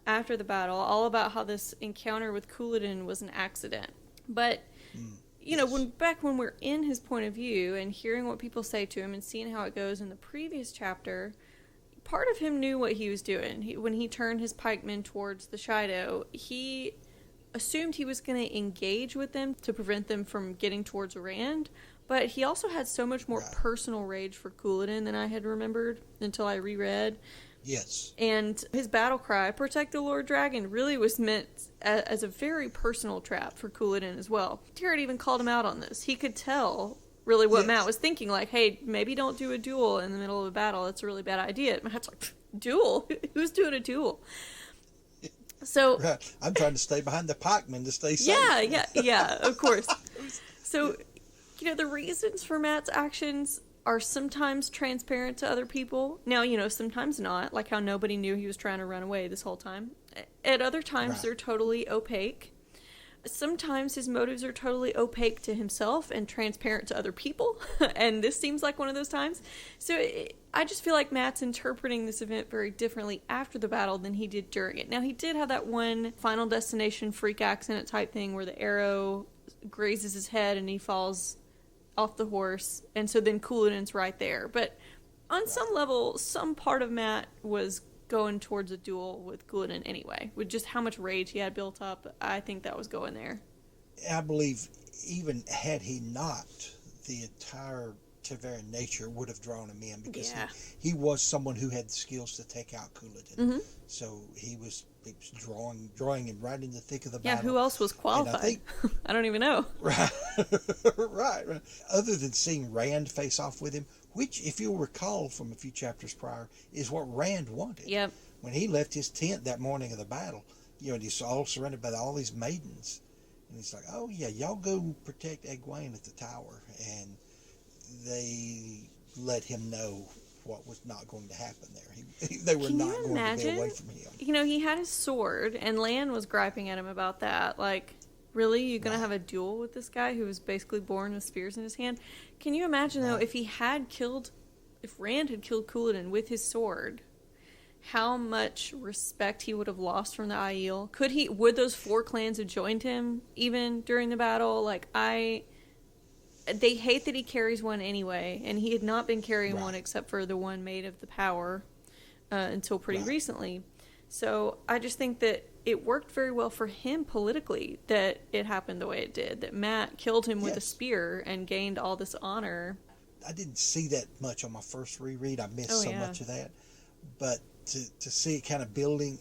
after the battle, all about how this encounter with Couladin was an accident. But when we're in his point of view and hearing what people say to him and seeing how it goes in the previous chapter, part of him knew what he was doing. When he turned his pikemen towards the Shido, he assumed he was going to engage with them to prevent them from getting towards Rand, but he also had so much more personal rage for Couladin than I had remembered until I reread. Yes. And his battle cry, "Protect the Lord Dragon," really was meant as a very personal trap for Couladin as well. Jared even called him out on this. He could tell really what Matt was thinking, like, hey, maybe don't do a duel in the middle of a battle. That's a really bad idea. Matt's like, duel? Who's doing a duel? So I'm trying to stay behind the pikemen to stay safe. Yeah, of course. So, the reasons for Matt's actions are sometimes transparent to other people. Now, sometimes not, like how nobody knew he was trying to run away this whole time. At other times, they're totally opaque. Sometimes his motives are totally opaque to himself and transparent to other people, and this seems like one of those times. So I just feel like Matt's interpreting this event very differently after the battle than he did during it. Now, he did have that one Final Destination freak accident type thing where the arrow grazes his head and he falls off the horse, and so then Couladin's right there. But on some level, some part of Matt was going towards a duel with Couladin anyway. With just how much rage he had built up, I think that was going there. I believe even had he not, the entire Tavern nature would have drawn him in, because he was someone who had the skills to take out Couladin. Mm-hmm. So he was drawing him right in the thick of the battle. Yeah, who else was qualified? I don't even know. Right. Other than seeing Rand face off with him, which, if you'll recall from a few chapters prior, is what Rand wanted. Yep. When he left his tent that morning of the battle, and he's all surrounded by all these maidens. And he's like, oh yeah, y'all go protect Egwene at the tower. And they let him know what was not going to happen there. They were not going to be away from him. He had his sword, and Lan was griping at him about that. Like, really? You're going to have a duel with this guy who was basically born with spears in his hand? Can you imagine, though, if Rand had killed Couladin with his sword, how much respect he would have lost from the Aiel? Would those 4 clans have joined him even during the battle? They hate that he carries one anyway, and he had not been carrying one except for the one made of the power until pretty recently. So I just think that it worked very well for him politically that it happened the way it did, that Matt killed him with a spear and gained all this honor. I didn't see that much on my first reread. I missed much of that. But to see it kind of building,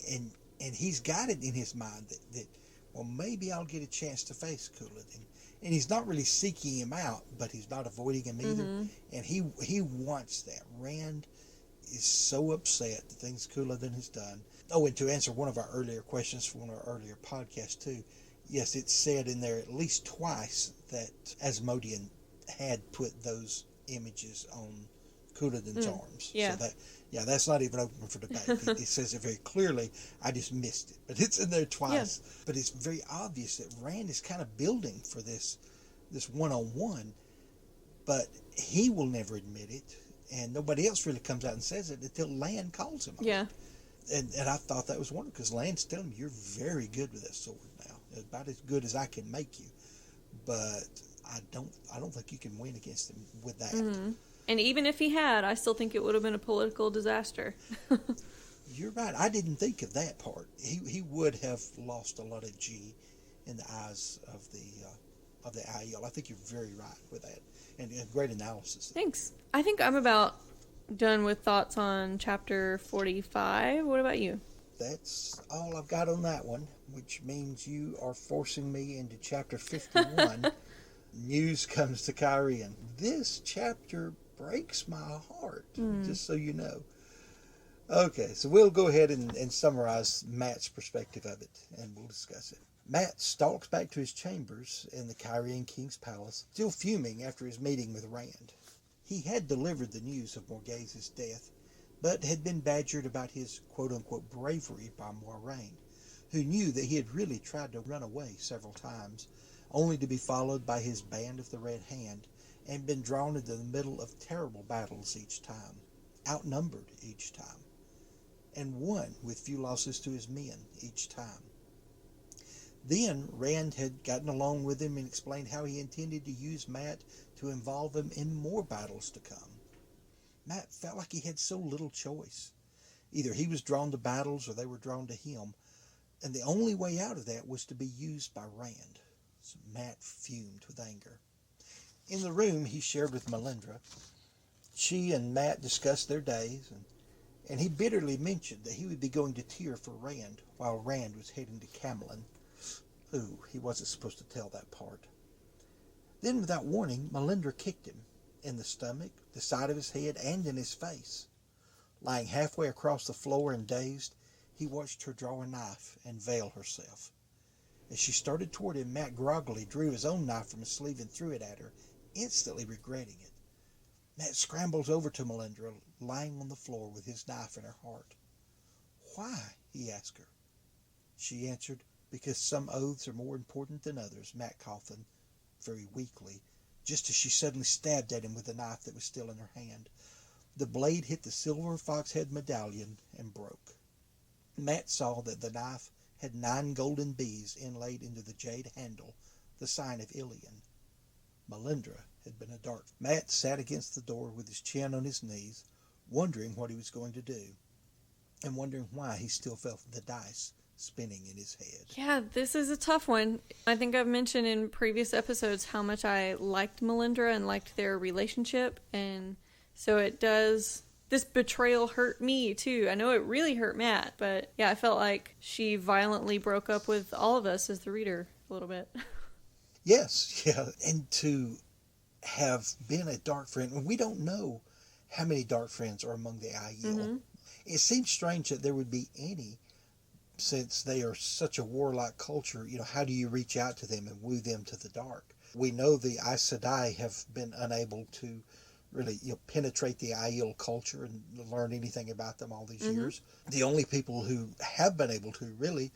and he's got it in his mind that well, maybe I'll get a chance to face Couladin. And he's not really seeking him out, but he's not avoiding him either. Mm-hmm. And he wants that. Rand is so upset the things Couladin has done. Oh, and to answer one of our earlier questions from one of our earlier podcasts too, yes, it's said in there at least twice that Asmodean had put those images on Couladin's arms. Yeah. So that's not even open for debate. It says it very clearly. I just missed it. But it's in there twice. Yeah. But it's very obvious that Rand is kind of building for this one-on-one. But he will never admit it. And nobody else really comes out and says it until Lan calls him on it. And I thought that was wonderful, because Lan's telling me, you're very good with that sword now. About as good as I can make you. But I don't think you can win against him with that. Mm-hmm. And even if he had, I still think it would have been a political disaster. You're right. I didn't think of that part. He would have lost a lot of G in the eyes of the Aiel. I think you're very right with that. And great analysis. Thanks. I think I'm about done with thoughts on chapter 45. What about you? That's all I've got on that one, which means you are forcing me into chapter 51. News comes to Cairhien. This chapter breaks my heart, just so you know. Okay, so we'll go ahead and summarize Matt's perspective of it, and we'll discuss it. Matt stalks back to his chambers in the Cairhien King's palace, still fuming after his meeting with Rand. He had delivered the news of Morghase's death, but had been badgered about his quote-unquote bravery by Moiraine, who knew that he had really tried to run away several times, only to be followed by his band of the Red Hand, and been drawn into the middle of terrible battles each time, outnumbered each time, and won with few losses to his men each time. Then Rand had gotten along with him and explained how he intended to use Mat to involve him in more battles to come. Mat felt like he had so little choice. Either he was drawn to battles or they were drawn to him, and the only way out of that was to be used by Rand. So Mat fumed with anger. In the room he shared with Melindra, she and Mat discussed their days, and he bitterly mentioned that he would be going to Tyr for Rand while Rand was heading to Camelin. Ooh, he wasn't supposed to tell that part. Then, without warning, Melindra kicked him in the stomach, the side of his head, and in his face. Lying halfway across the floor and dazed, he watched her draw a knife and veil herself. As she started toward him, Mat groggily drew his own knife from his sleeve and threw it at her, instantly regretting it. Mat scrambles over to Melindra, lying on the floor with his knife in her heart. "Why?" he asked her. She answered, "Because some oaths are more important than others, Mat Cauthon," very weakly, just as she suddenly stabbed at him with the knife that was still in her hand. The blade hit the silver fox-head medallion and broke. Mat saw that the knife had 9 golden bees inlaid into the jade handle, the sign of Ilion. Melindra had been a dark. Mat sat against the door with his chin on his knees, wondering what he was going to do, and wondering why he still felt the dice spinning in his head. Yeah, this is a tough one. I think I've mentioned in previous episodes how much I liked Melindra and liked their relationship, and so it does... This betrayal hurt me, too. I know it really hurt Mat, but yeah, I felt like she violently broke up with all of us as the reader a little bit. Yes, yeah, and to have been a dark friend, and we don't know how many dark friends are among the Aiel. Mm-hmm. It seems strange that there would be any, since they are such a warlike culture. How do you reach out to them and woo them to the dark? We know the Aes Sedai have been unable to really penetrate the Aiel culture and learn anything about them all these years. The only people who have been able to really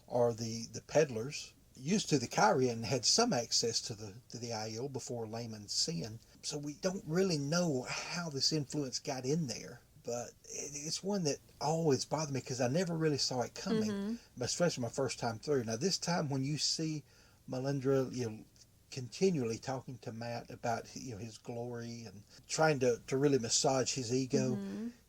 are the peddlers. Used to the Kyrie and had some access to the Aiel before Layman's sin. So we don't really know how this influence got in there. But it's one that always bothered me because I never really saw it coming, especially my first time through. Now this time when you see Melindra, continually talking to Mat about his glory and trying to really massage his ego,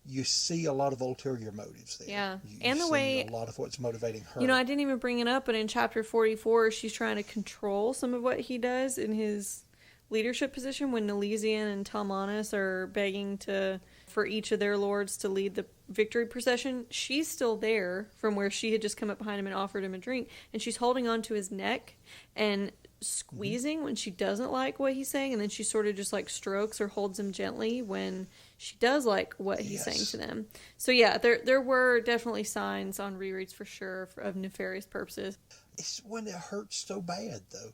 you see a lot of ulterior motives there. Yeah, and the way a lot of what's motivating her. I didn't even bring it up, but in chapter 44, she's trying to control some of what he does in his leadership position when Nelesian and Talmanis are begging for each of their lords to lead the victory procession. She's still there from where she had just come up behind him and offered him a drink, and she's holding on to his neck and squeezing when she doesn't like what he's saying, and then she sort of just like strokes or holds him gently when she does like what he's saying to them. So yeah, there were definitely signs on rereads for sure of nefarious purposes. It's one that hurts so bad though.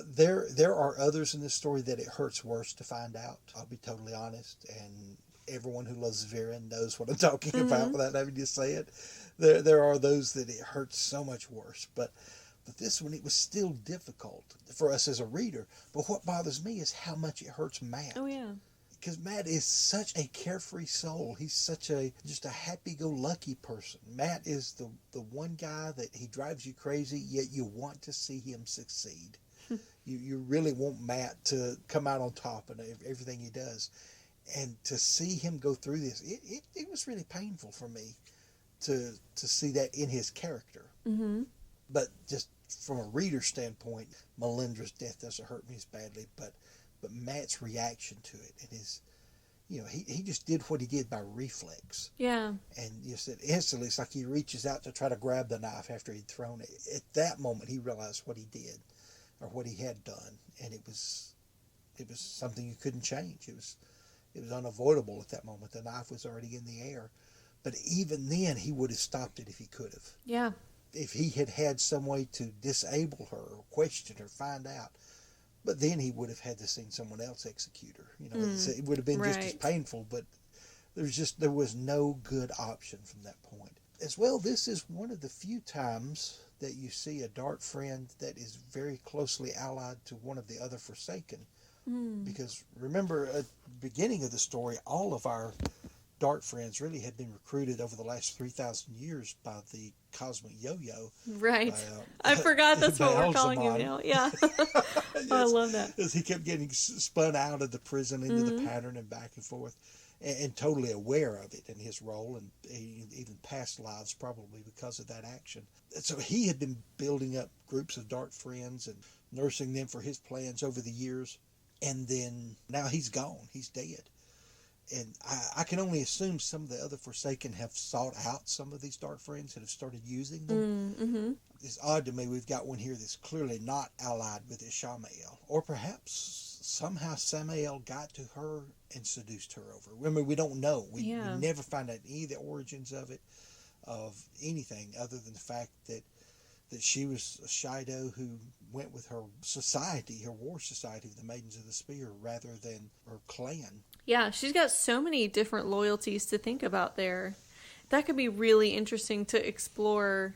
There are others in this story that it hurts worse to find out. I'll be totally honest, and everyone who loves Viren knows what I'm talking about without having to say it. There are those that it hurts so much worse, but this one, it was still difficult for us as a reader. But what bothers me is how much it hurts Mat. Oh yeah, because Mat is such a carefree soul. He's such just a happy-go-lucky person. Mat is the one guy that he drives you crazy, yet you want to see him succeed. You really want Mat to come out on top in everything he does. And to see him go through this, it was really painful for me to see that in his character. But just from a reader standpoint, Melindra's death doesn't hurt me as badly, but Mat's reaction to it and his, he just did what he did by reflex. Yeah. And you said instantly, it's like he reaches out to try to grab the knife after he'd thrown it. At that moment, he realized what he did or what he had done, and it was something you couldn't change. It was unavoidable at that moment. The knife was already in the air, but even then, he would have stopped it if he could have. Yeah. If he had some way to disable her or question her, find out. But then he would have had to seen someone else execute her. It would have been just as painful, but there was no good option from that point. As well, this is one of the few times that you see a dark friend that is very closely allied to one of the other Forsaken. Because remember, at the beginning of the story, all of our dark friends really had been recruited over the last 3,000 years by the cosmic yo-yo. Right. I forgot that's what we're calling him now. Yeah. Yes, I love that. as he kept getting spun out of the prison into the pattern and back and forth, and totally aware of it in his role, and even past lives probably because of that action. So he had been building up groups of dark friends and nursing them for his plans over the years, and then now he's gone. He's dead. And I can only assume some of the other Forsaken have sought out some of these dark friends and have started using them. Mm-hmm. It's odd to me we've got one here that's clearly not allied with Ishamael. Or perhaps somehow Samael got to her and seduced her over. Remember, we don't know. We never find out any of the origins of it, of anything other than the fact that she was a Shido who went with her society, her war society, the Maidens of the Spear, rather than her clan. Yeah, she's got so many different loyalties to think about there. That could be really interesting to explore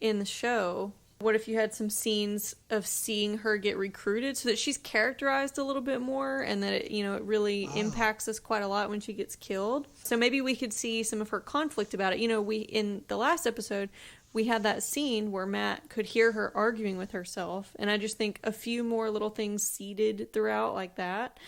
in the show. What if you had some scenes of seeing her get recruited so that she's characterized a little bit more, and that it really impacts us quite a lot when she gets killed. So maybe we could see some of her conflict about it. We in the last episode, we had that scene where Matt could hear her arguing with herself, and I just think a few more little things seeded throughout like that.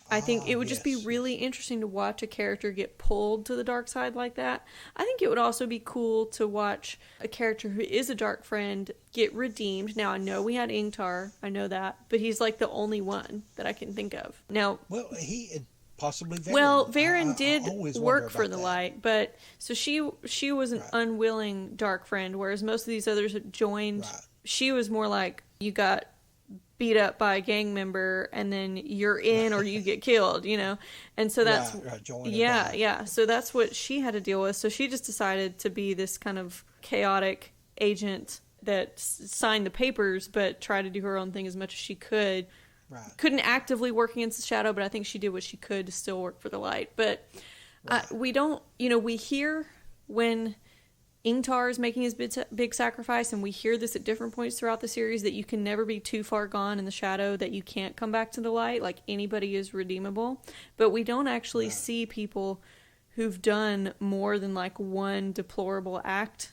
I think it would just be really interesting to watch a character get pulled to the dark side like that. I think it would also be cool to watch a character who is a dark friend get redeemed. Now, I know we had Ingtar, I know that, but he's like the only one that I can think of. Now, well, he possibly Varen. Well, Varen did work for the that. Light, but so she was an unwilling dark friend, whereas most of these others joined. Right. She was more like, you got beat up by a gang member and then you're in or you get killed, and so that's so that's what she had to deal with. So she just decided to be this kind of chaotic agent that signed the papers but tried to do her own thing as much as she could. Right. Couldn't actively work against the shadow, but I think she did what she could to still work for the light. But we don't, we hear when Ingtar is making his big sacrifice, and we hear this at different points throughout the series, that you can never be too far gone in the shadow, that you can't come back to the light, like anybody is redeemable. But we don't actually see people who've done more than like one deplorable act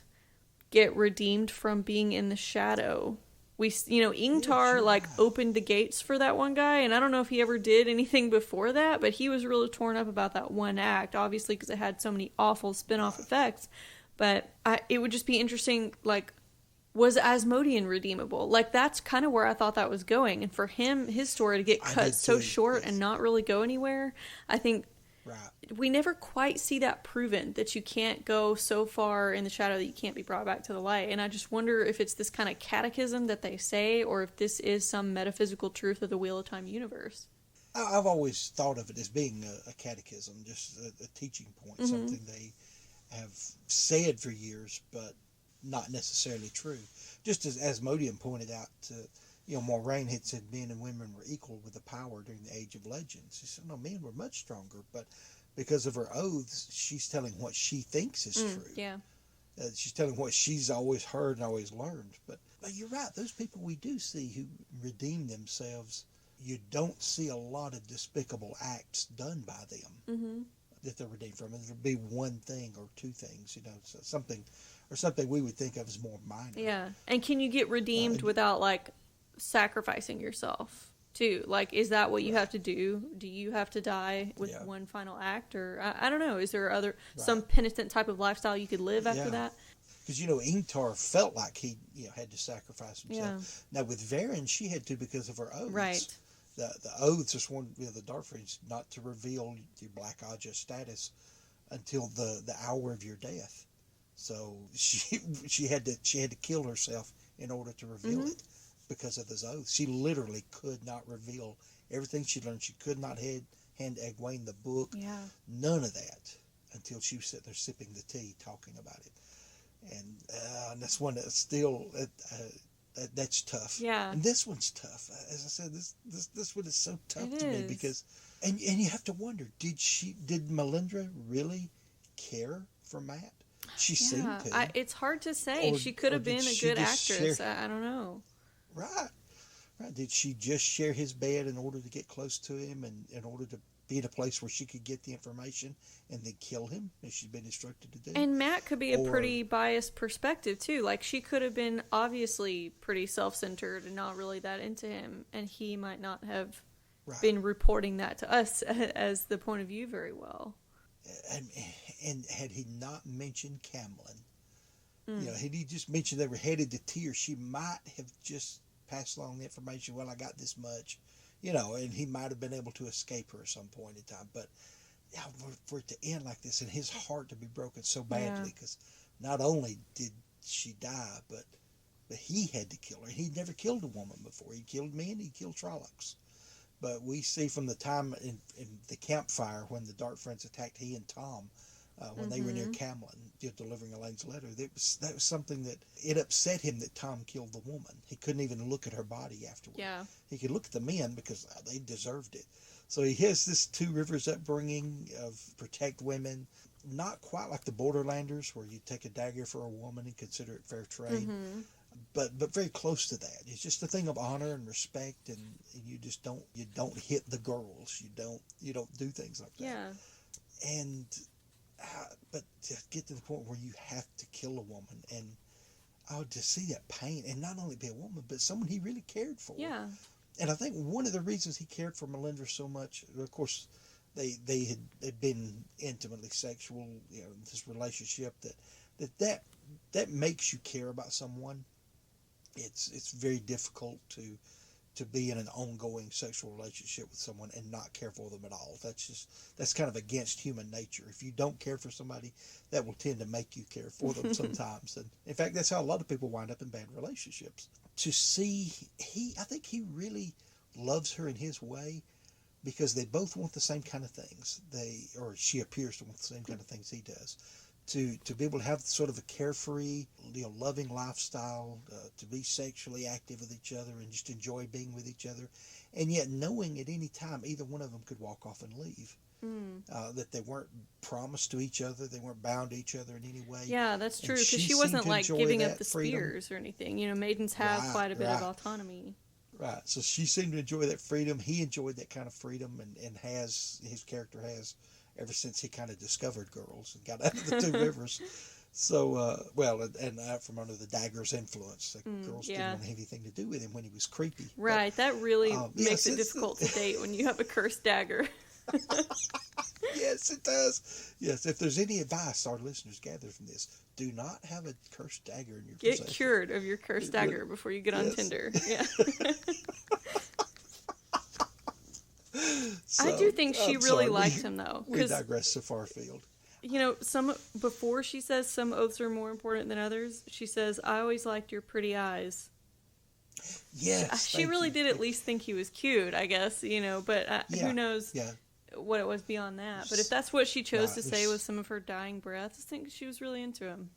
get redeemed from being in the shadow. We, Ingtar opened the gates for that one guy, and I don't know if he ever did anything before that, but he was really torn up about that one act, obviously because it had so many awful spin-off effects. But it would just be interesting, was Asmodean redeemable? That's kind of where I thought that was going. And for him, his story to get cut so short and not really go anywhere, I think we never quite see that proven, that you can't go so far in the shadow that you can't be brought back to the light. And I just wonder if it's this kind of catechism that they say, or if this is some metaphysical truth of the Wheel of Time universe. I've always thought of it as being a catechism, just a teaching point, something they have said for years, but not necessarily true. Just as Asmodean pointed out, Moiraine had said men and women were equal with the power during the Age of Legends. She said, no, men were much stronger, but because of her oaths, she's telling what she thinks is true. Yeah. She's telling what she's always heard and always learned. But you're right, those people we do see who redeem themselves, you don't see a lot of despicable acts done by them. That they're redeemed from. It'll be one thing or two things, so something we would think of as more minor. Yeah, and can you get redeemed without sacrificing yourself too? Is that what you have to do? Do you have to die with one final act, or I don't know? Is there some penitent type of lifestyle you could live after that? Because Ingtar felt like he had to sacrifice himself. Now with Varen, she had to because of her oaths. Right. The oaths are sworn the dark friends not to reveal your Black Aja status until the hour of your death. So she had to kill herself in order to reveal it because of those oaths. She literally could not reveal everything she learned. She could not hand Egwene the book. Yeah. None of that until she was sitting there sipping the tea, talking about it. And that's one that's still. That's tough. Yeah. And this one's tough. As I said, this one is so tough to me because, and you have to wonder, did Melindra really care for Matt? She seemed to. It's hard to say. She could have been a good actress. I don't know. Right. Did she just share his bed in order to get close to him and in order to be in a place where she could get the information and then kill him, as she'd been instructed to do. And Matt could be a Or- pretty biased perspective, too. Like, she could have been obviously pretty self-centered and not really that into him, and he might not have Right. been reporting that to us as the point of view very well. And had he not mentioned Camlin, had he just mentioned they were headed to Tyr, she might have just passed along the information, well, I got this much, and he might have been able to escape her at some point in time. But for it to end like this and his heart to be broken so badly, because not only did she die, but he had to kill her. He'd never killed a woman before. He killed men, he killed Trollocs. But we see from the time in the campfire when the Dark Friends attacked he and Tom, when they were near Camlin, delivering Elaine's letter, that was something that it upset him that Tom killed the woman. He couldn't even look at her body afterward. Yeah. He could look at the men because they deserved it. So he has this Two Rivers upbringing of protect women, not quite like the Borderlanders where you take a dagger for a woman and consider it fair trade. But very close to that. It's just a thing of honor and respect, and you just don't hit the girls. You don't do things like that. Yeah. And but to get to the point where you have to kill a woman, and to see that pain, and not only be a woman, but someone he really cared for. Yeah. And I think one of the reasons he cared for Melindra so much, of course, they had been intimately sexual, this relationship that makes you care about someone. It's very difficult to be in an ongoing sexual relationship with someone and not care for them at all. That's kind of against human nature. If you don't care for somebody, that will tend to make you care for them sometimes. And in fact, that's how a lot of people wind up in bad relationships. To see, I think he really loves her in his way because they both want the same kind of things. She appears to want the same kind of things he does. To be able to have sort of a carefree, loving lifestyle, to be sexually active with each other and just enjoy being with each other, and yet knowing at any time either one of them could walk off and leave. That they weren't promised to each other, they weren't bound to each other in any way. Yeah, that's true, because she wasn't like giving up the spears or anything. Maidens have quite a bit of autonomy. Right, so she seemed to enjoy that freedom. He enjoyed that kind of freedom, and his character has ever since he kind of discovered girls and got out of the Two Rivers. So, and out from under the dagger's influence, the girls didn't want to have anything to do with him when he was creepy. Right, that really makes it difficult to date when you have a cursed dagger. Yes, it does. Yes, if there's any advice our listeners gather from this, do not have a cursed dagger in your possession. Get cured of your cursed dagger before you get on Tinder. Yeah. So, I do think she really liked him, though. We digress so far afield. Before she says some oaths are more important than others, she says, I always liked your pretty eyes. Yes. She really did at least think he was cute, I guess, but who knows what it was beyond that. But if that's what she chose to say with some of her dying breath, I think she was really into him.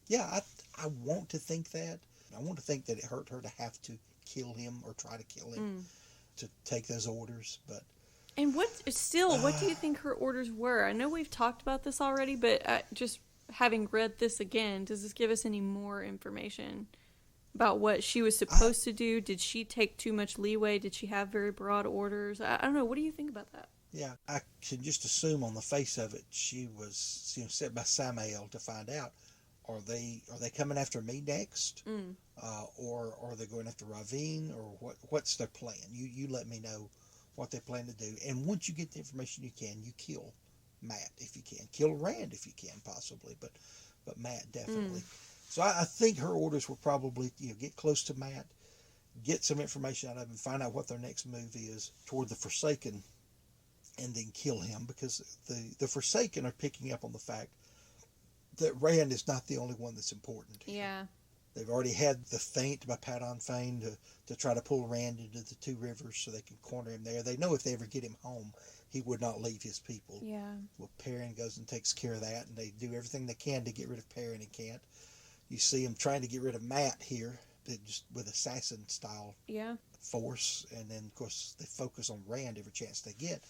Yeah, I want to think that. I want to think that it hurt her to have to kill him or try to kill him to take those orders, but... And what do you think her orders were? I know we've talked about this already, but just having read this again, does this give us any more information about what she was supposed to do? Did she take too much leeway? Did she have very broad orders? I don't know. What do you think about that? Yeah, I can just assume on the face of it, she was set by Ishamael to find out, are they coming after me next? Or are they going after Ravine? Or what's their plan? You let me know what they plan to do. And once you get the information you kill Matt if you can. Kill Rand if you can, possibly, but Matt definitely. So I think her orders were probably, get close to Matt, get some information out of him, find out what their next move is toward the Forsaken, and then kill him, because the Forsaken are picking up on the fact that Rand is not the only one that's important. Yeah. They've already had the feint by Padon Fane to try to pull Rand into the Two Rivers so they can corner him there. They know if they ever get him home, he would not leave his people. Yeah. Well, Perrin goes and takes care of that, and they do everything they can to get rid of Perrin and can't. You see him trying to get rid of Matt here, just with assassin-style force, and then, of course, they focus on Rand every chance they get.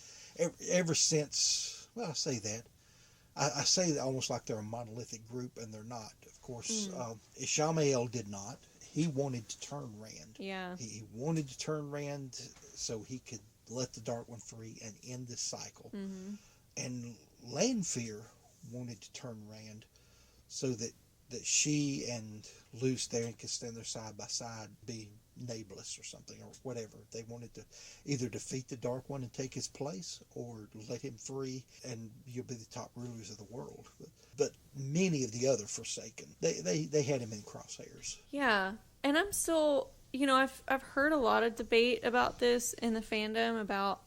Ever since, well, I say that. I say that almost like they're a monolithic group, and they're not. Of course, Ishamael did not. He wanted to turn Rand. Yeah. He wanted to turn Rand so he could let the Dark One free and end this cycle. Mm-hmm. And Lanfear wanted to turn Rand so that she and Luce there could stand there side by side, be nameless or something, or whatever. They wanted to either defeat the Dark One and take his place, or let him free and you'll be the top rulers of the world. But many of the other Forsaken, they had him in crosshairs. Yeah, and I'm still, I've heard a lot of debate about this in the fandom about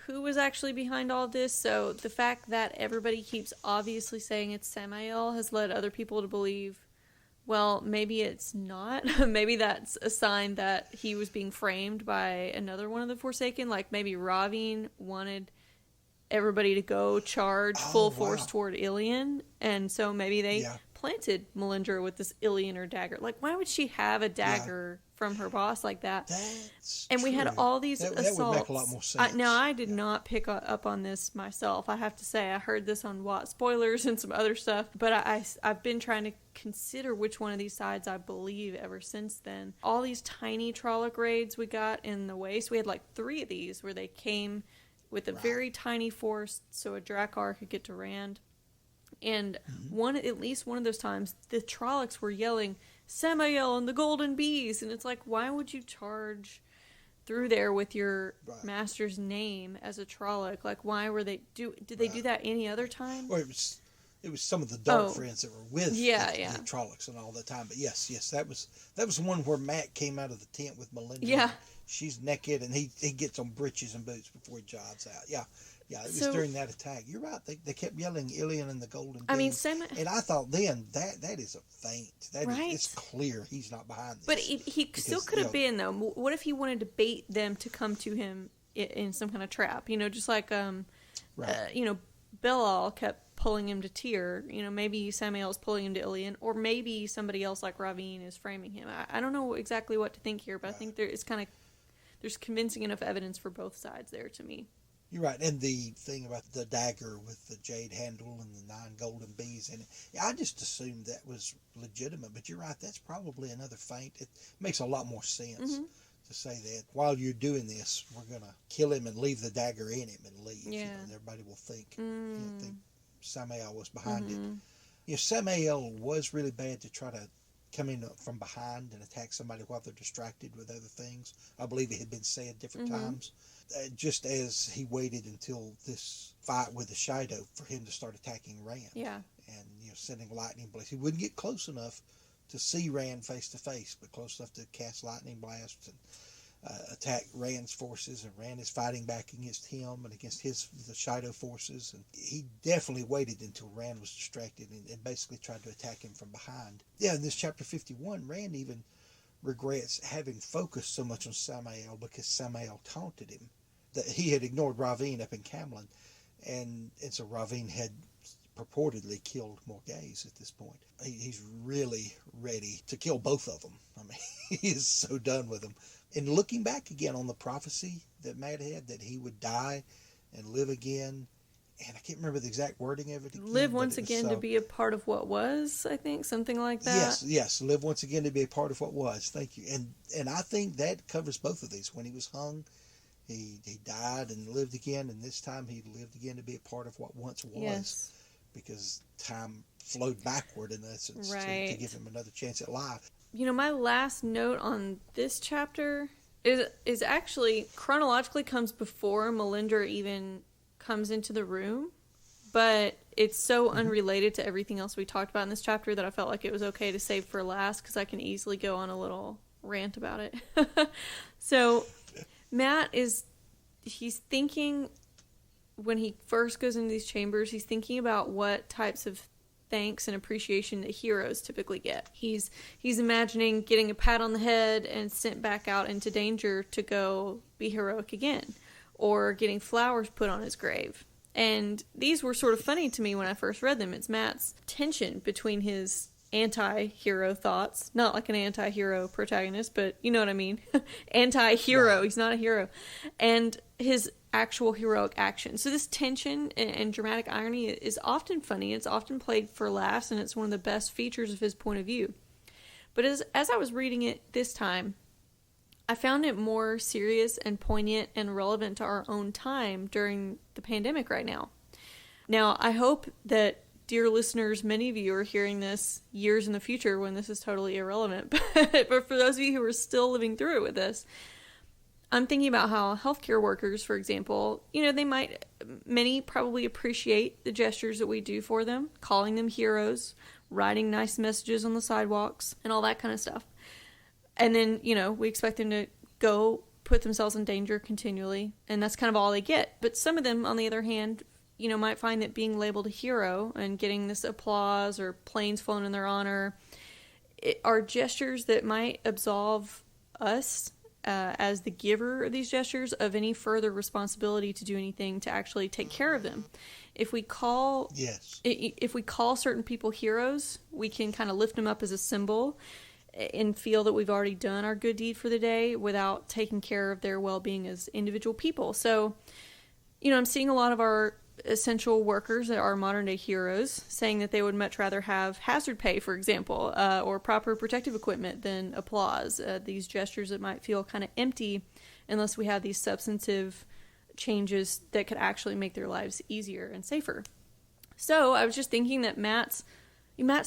who was actually behind all this. So the fact that everybody keeps obviously saying it's Ishamael has led other people to believe, well, maybe it's not. Maybe that's a sign that he was being framed by another one of the Forsaken. Like maybe Ravine wanted everybody to go charge full force toward Ilion, and so maybe they planted Melindra with this Ilioner dagger. Like, why would she have a dagger from her boss like that? That's and we true. had all these assaults. That would make a lot more sense. Now, I did not pick up on this myself. I have to say, I heard this on Watt Spoilers and some other stuff, but I've been trying to consider which one of these sides I believe ever since then. All these tiny Trolloc raids we got in the Waste, we had like 3 of these where they came with a very tiny force so a Drakkar could get to Rand. And at least one of those times, the Trollocs were yelling, Ishamael and the Golden Bees! And it's like, why would you charge through there with your master's name as a Trolloc? Like, why were they did they do that any other time? Well, it was some of the Dark Friends that were with the Trollocs and all the time. But yes, that was one where Matt came out of the tent with Melindra. Yeah. She's naked, and he gets on breeches and boots before he jogs out. Yeah, it was during that attack. You're right. They kept yelling Ilion and the Golden Bees. I mean, and I thought then that is a feint. It's clear he's not behind this. But he still could have been, though. What if he wanted to bait them to come to him in some kind of trap? Just like Belal kept pulling him to Tyr. Maybe Ishamael is pulling him to Ilion, or maybe somebody else like Ravine is framing him. I don't know exactly what to think here, but I think there's convincing enough evidence for both sides there to me. You're right, and the thing about the dagger with the jade handle and the 9 golden bees in it, I just assumed that was legitimate, but you're right, that's probably another feint. It makes a lot more sense to say that while you're doing this, we're going to kill him and leave the dagger in him and leave. Yeah. And everybody will think, think Ishamael was behind it. Ishamael was really bad to try to come in from behind and attack somebody while they're distracted with other things. I believe it had been said different times. Just as he waited until this fight with the Shido for him to start attacking Rand. Yeah. And, sending lightning blasts. He wouldn't get close enough to see Rand face to face, but close enough to cast lightning blasts and attack Rand's forces, and Rand is fighting back against him and against the Shido forces. And he definitely waited until Rand was distracted and basically tried to attack him from behind. Yeah, in this chapter 51, Rand even regrets having focused so much on Ishamael because Ishamael taunted him. That he had ignored Ravine up in Camlin, and so Ravine had purportedly killed Morghese at this point. He's really ready to kill both of them. I mean, he is so done with them. And looking back again on the prophecy that Matt had, that he would die and live again, and I can't remember the exact wording of it again. Live once again to be a part of what was, I think, something like that. Yes, live once again to be a part of what was. Thank you. And I think that covers both of these. When he was hung, he died and lived again, and this time he lived again to be a part of what once was, because time flowed backward in essence to give him another chance at life. My last note on this chapter is actually chronologically comes before Melindra even comes into the room, but it's so unrelated to everything else we talked about in this chapter that I felt like it was okay to save for last, because I can easily go on a little rant about it. So Matt he's thinking, when he first goes into these chambers, he's thinking about what types of thanks and appreciation that heroes typically get. He's imagining getting a pat on the head and sent back out into danger to go be heroic again, or getting flowers put on his grave. And these were sort of funny to me when I first read them. It's Matt's tension between his anti-hero thoughts, not like an anti-hero protagonist, but you know what I mean. Anti-hero, he's not a hero, and his actual heroic action. So this tension and dramatic irony is often funny. It's often played for laughs, and it's one of the best features of his point of view. But as I was reading it this time, I found it more serious and poignant and relevant to our own time during the pandemic right now. Now, I hope that, dear listeners, many of you are hearing this years in the future when this is totally irrelevant. But for those of you who are still living through it with this, I'm thinking about how healthcare workers, for example, many probably appreciate the gestures that we do for them, calling them heroes, writing nice messages on the sidewalks, and all that kind of stuff. And then, we expect them to go put themselves in danger continually, and that's kind of all they get. But some of them, on the other hand, might find that being labeled a hero and getting this applause or planes flown in their honor are gestures that might absolve us as the giver of these gestures of any further responsibility to do anything to actually take care of them. If we call certain people heroes, we can kind of lift them up as a symbol and feel that we've already done our good deed for the day without taking care of their well-being as individual people. So, I'm seeing a lot of our essential workers that are modern day heroes saying that they would much rather have hazard pay, for example, or proper protective equipment than applause. These gestures that might feel kind of empty unless we have these substantive changes that could actually make their lives easier and safer. So I was just thinking that Matt's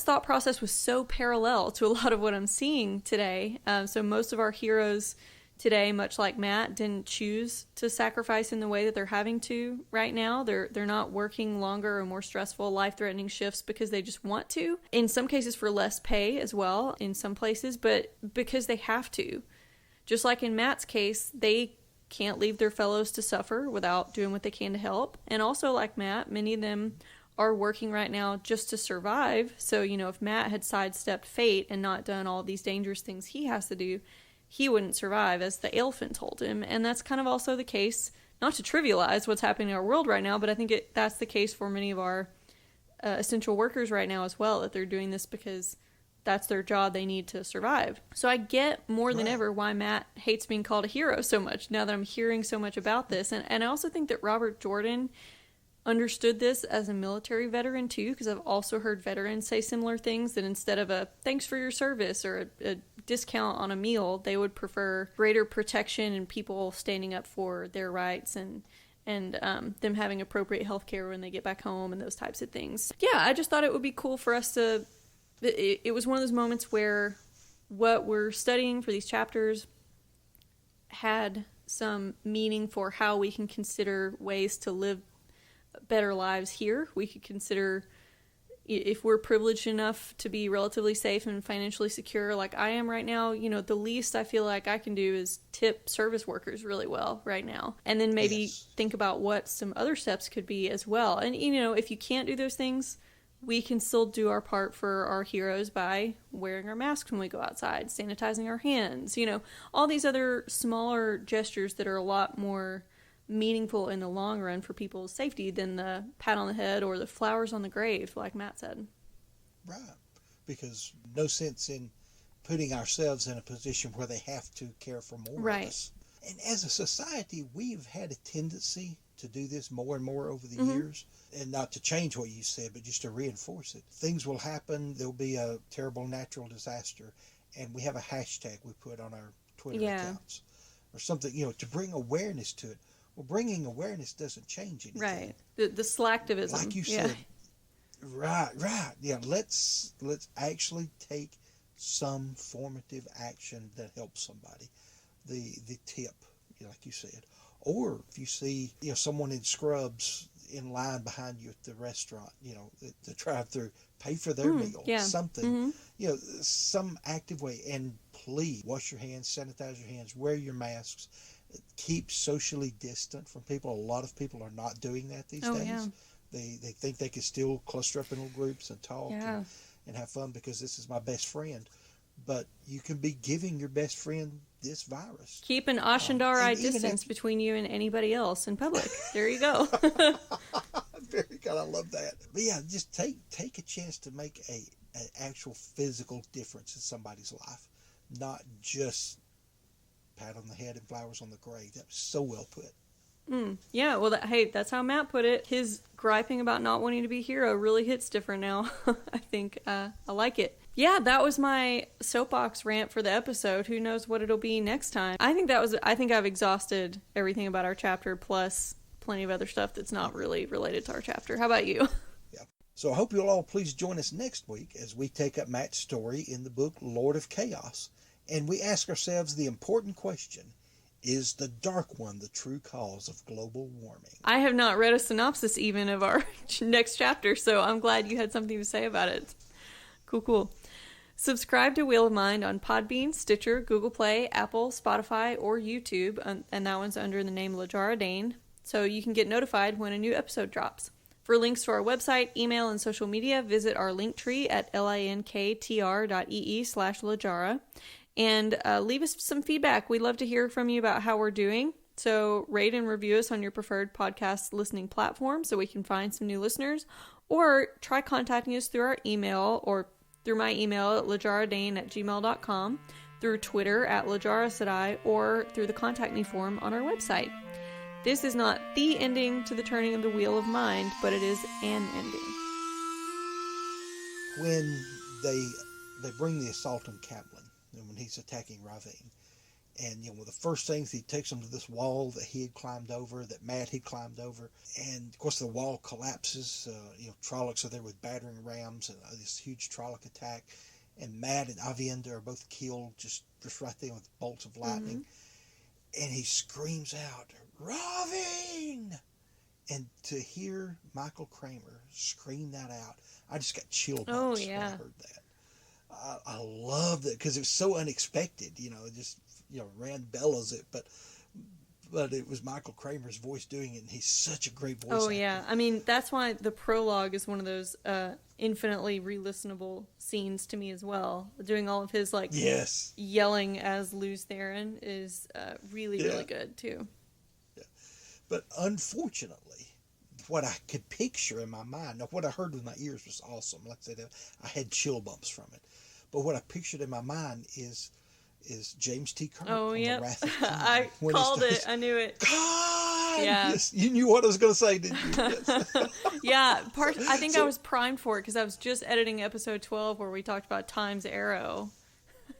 thought process was so parallel to a lot of what I'm seeing today. So most of our heroes today, much like Matt, didn't choose to sacrifice in the way that they're having to right now. They're not working longer or more stressful, life-threatening shifts because they just want to. In some cases for less pay as well, in some places, but because they have to. Just like in Matt's case, they can't leave their fellows to suffer without doing what they can to help. And also like Matt, many of them are working right now just to survive. So, if Matt had sidestepped fate and not done all these dangerous things he has to do, he wouldn't survive, as the elephant told him. And that's kind of also the case, not to trivialize what's happening in our world right now, but I think that's the case for many of our essential workers right now as well, that they're doing this because that's their job, they need to survive. So I get more than ever why Matt hates being called a hero so much now that I'm hearing so much about this. And I also think that Robert Jordan understood this as a military veteran too, because I've also heard veterans say similar things, that instead of a thanks for your service or a discount on a meal, they would prefer greater protection and people standing up for their rights and them having appropriate health care when they get back home and those types of things. Yeah, I just thought it would be cool for us to, it was one of those moments where what we're studying for these chapters had some meaning for how we can consider ways to live better lives here. We could consider, if we're privileged enough to be relatively safe and financially secure like I am right now, the least I feel like I can do is tip service workers really well right now. And then maybe think about what some other steps could be as well. And, if you can't do those things, we can still do our part for our heroes by wearing our masks when we go outside, sanitizing our hands, all these other smaller gestures that are a lot more meaningful in the long run for people's safety than the pat on the head or the flowers on the grave, like Matt said. Right. Because no sense in putting ourselves in a position where they have to care for more of us. And as a society, we've had a tendency to do this more and more over the years. And not to change what you said, but just to reinforce it. Things will happen. There'll be a terrible natural disaster. And we have a hashtag we put on our Twitter accounts. Or something, to bring awareness to it. Well, bringing awareness doesn't change anything. Right. The slacktivism. Like you said. Right. Yeah, let's actually take some formative action that helps somebody. The tip, like you said. Or if you see, someone in scrubs in line behind you at the restaurant, the drive-through, pay for their meal. Something. Some active way. And please wash your hands, sanitize your hands, wear your masks. Keep socially distant from people. A lot of people are not doing that these days. Yeah. They think they can still cluster up in little groups and talk and have fun because this is my best friend. But you can be giving your best friend this virus. Keep an Ashandarei distance between you and anybody else in public. There you go. Very good. I love that. But yeah, just take a chance to make an actual physical difference in somebody's life, not just pat on the head and flowers on the grave. That was so well put. Yeah, well, that's how Matt put it. His griping about not wanting to be a hero really hits different now. I think I like it. Yeah, that was my soapbox rant for the episode. Who knows what it'll be next time? I think I've exhausted everything about our chapter, plus plenty of other stuff that's not really related to our chapter. How about you? Yeah. So I hope you'll all please join us next week as we take up Matt's story in the book Lord of Chaos, and we ask ourselves the important question: is the Dark One the true cause of global warming? I have not read a synopsis even of our next chapter, so I'm glad you had something to say about it. Cool. Subscribe to Wheel of Mind on Podbean, Stitcher, Google Play, Apple, Spotify, or YouTube, and that one's under the name Ashandarei, so you can get notified when a new episode drops. For links to our website, email, and social media, visit our link tree at linktr.ee/Lajara, and leave us some feedback. We'd love to hear from you about how we're doing, so rate and review us on your preferred podcast listening platform so we can find some new listeners, or try contacting us through our email or through my email at lajaradane@gmail.com, through Twitter at lajarasadai, or through the Contact Me form on our website. This is not the ending to the turning of the Wheel of Mind, but it is an ending. When they bring the assault on Kaplan, and when he's attacking Ravine, and the first things he takes them to this wall that he had climbed over, that Matt had climbed over, and of course the wall collapses. Trollocs are there with battering rams, and this huge Trolloc attack, and Matt and Avienda are both killed just right there with bolts of lightning, and he screams out, "Ravine!" And to hear Michael Kramer scream that out, I just got chill bumps when I heard that. I love that because it was so unexpected. Rand bellows it, but it was Michael Kramer's voice doing it, and he's such a great voice actor. Yeah. I mean, that's why the prologue is one of those infinitely re-listenable scenes to me as well. Doing all of his, yelling as Luz Theron is really good, too. Yeah. But unfortunately, what I could picture in my mind, now what I heard with my ears was awesome. Like I said, I had chill bumps from it. But what I pictured in my mind is James T. Kirk. Oh, yeah. I called it. I knew it. God! Yeah. Yes, you knew what I was going to say, didn't you? Yes. Yeah. I think I was primed for it because I was just editing episode 12 where we talked about Time's Arrow.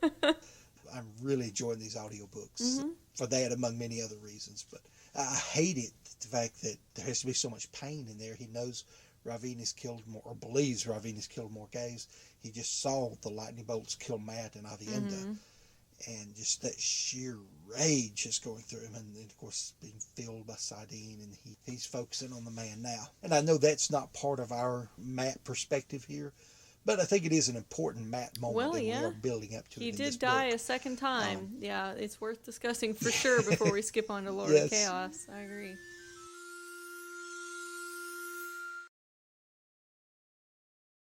I'm really enjoying these audiobooks for that, among many other reasons. But I hate it, the fact that there has to be so much pain in there. He knows Ravine has killed more, or believes Ravine has killed more gays. He just saw the lightning bolts kill Matt and Avienda. And just that sheer rage just going through him. And then, of course, being filled by Sidene. And he's focusing on the man now. And I know that's not part of our Matt perspective here. But I think it is an important Matt moment that we are building up to. He did die a second time. It's worth discussing for sure before we skip on to Lord of Chaos. I agree.